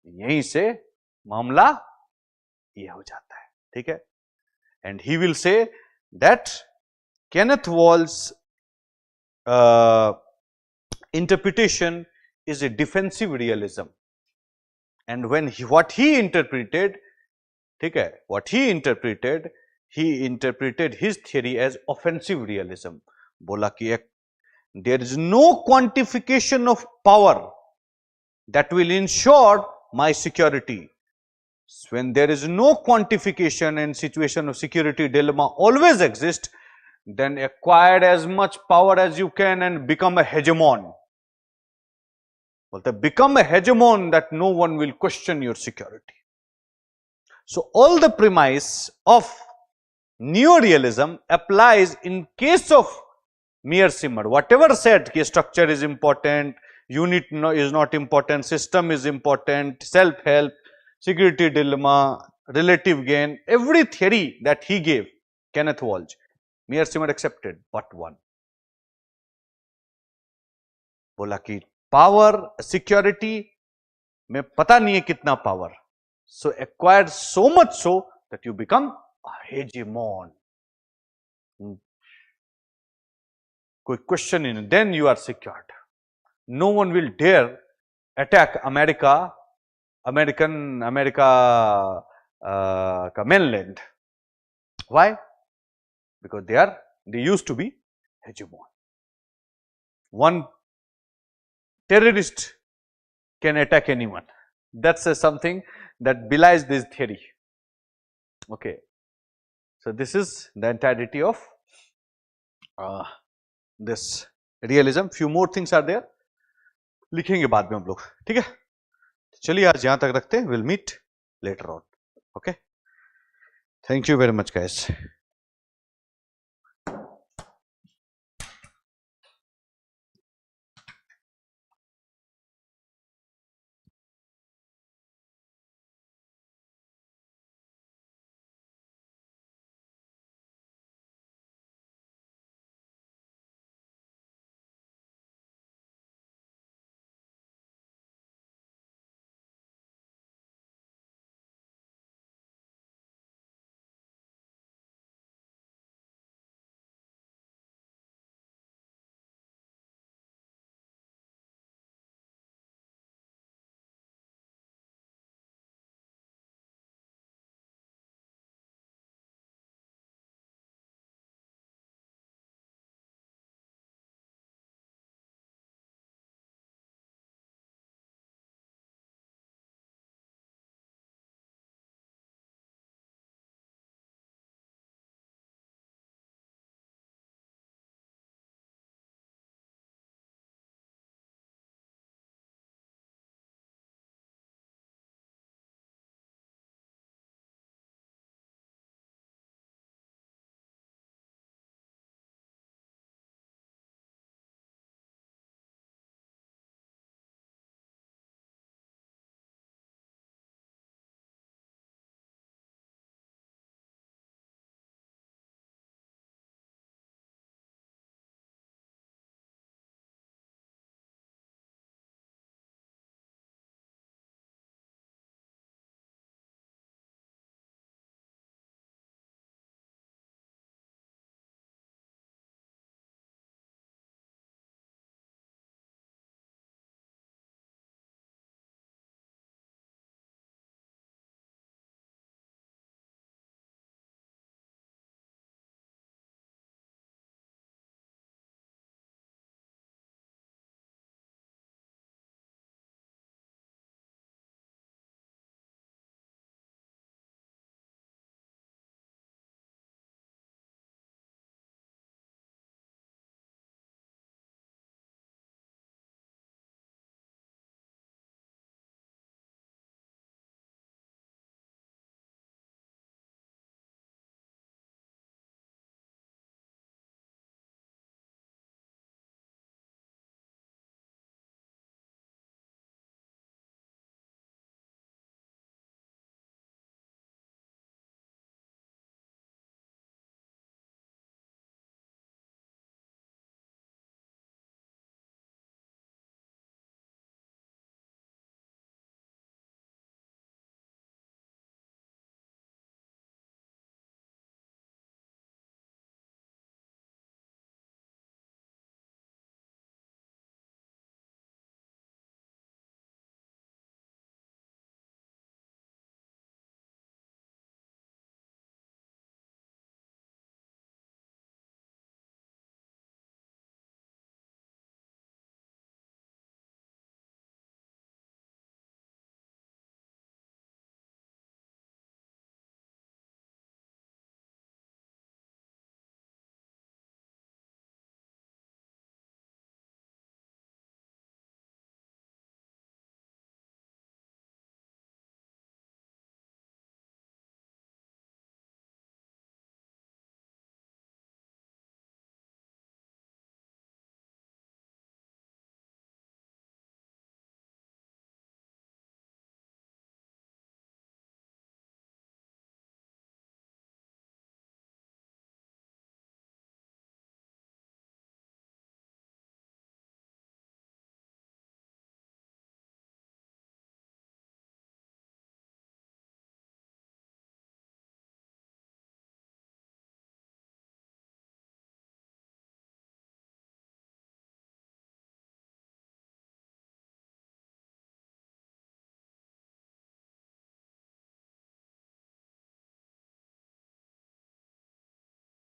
यहीं से मामला ये हो जाता है, ठीक है. And he will say that Kenneth Walls interpretation is a defensive realism, and when what he interpreted, ठीक है, what he interpreted his theory as offensive realism. बोला कि there is no quantification of power that will ensure my security. When there is no quantification and situation of security dilemma always exists, then acquire as much power as you can and become a hegemon. Well, become a hegemon that no one will question your security. So all the premise of neorealism applies in case of Mearsheimer. Whatever said, structure is important, unit is not important, system is important, self-help, security dilemma, relative gain, every theory that he gave, Kenneth Walsh, Mearsheimer accepted but one. बोला कि power security में पता नहीं है कितना power, so acquired so much so that you become a hegemon. कोई question in, then you are secured. No one will dare attack America का mainland. Why? Because they used to be hegemon. One terrorist can attack anyone. That's something that belies this theory. Okay. So this is the entirety of this realism. Few more things are there. लिखेंगे बाद में हम लोग, ठीक है. चलिए आज यहां तक रखते हैं. We'll meet later on. Okay. Thank you very much, guys.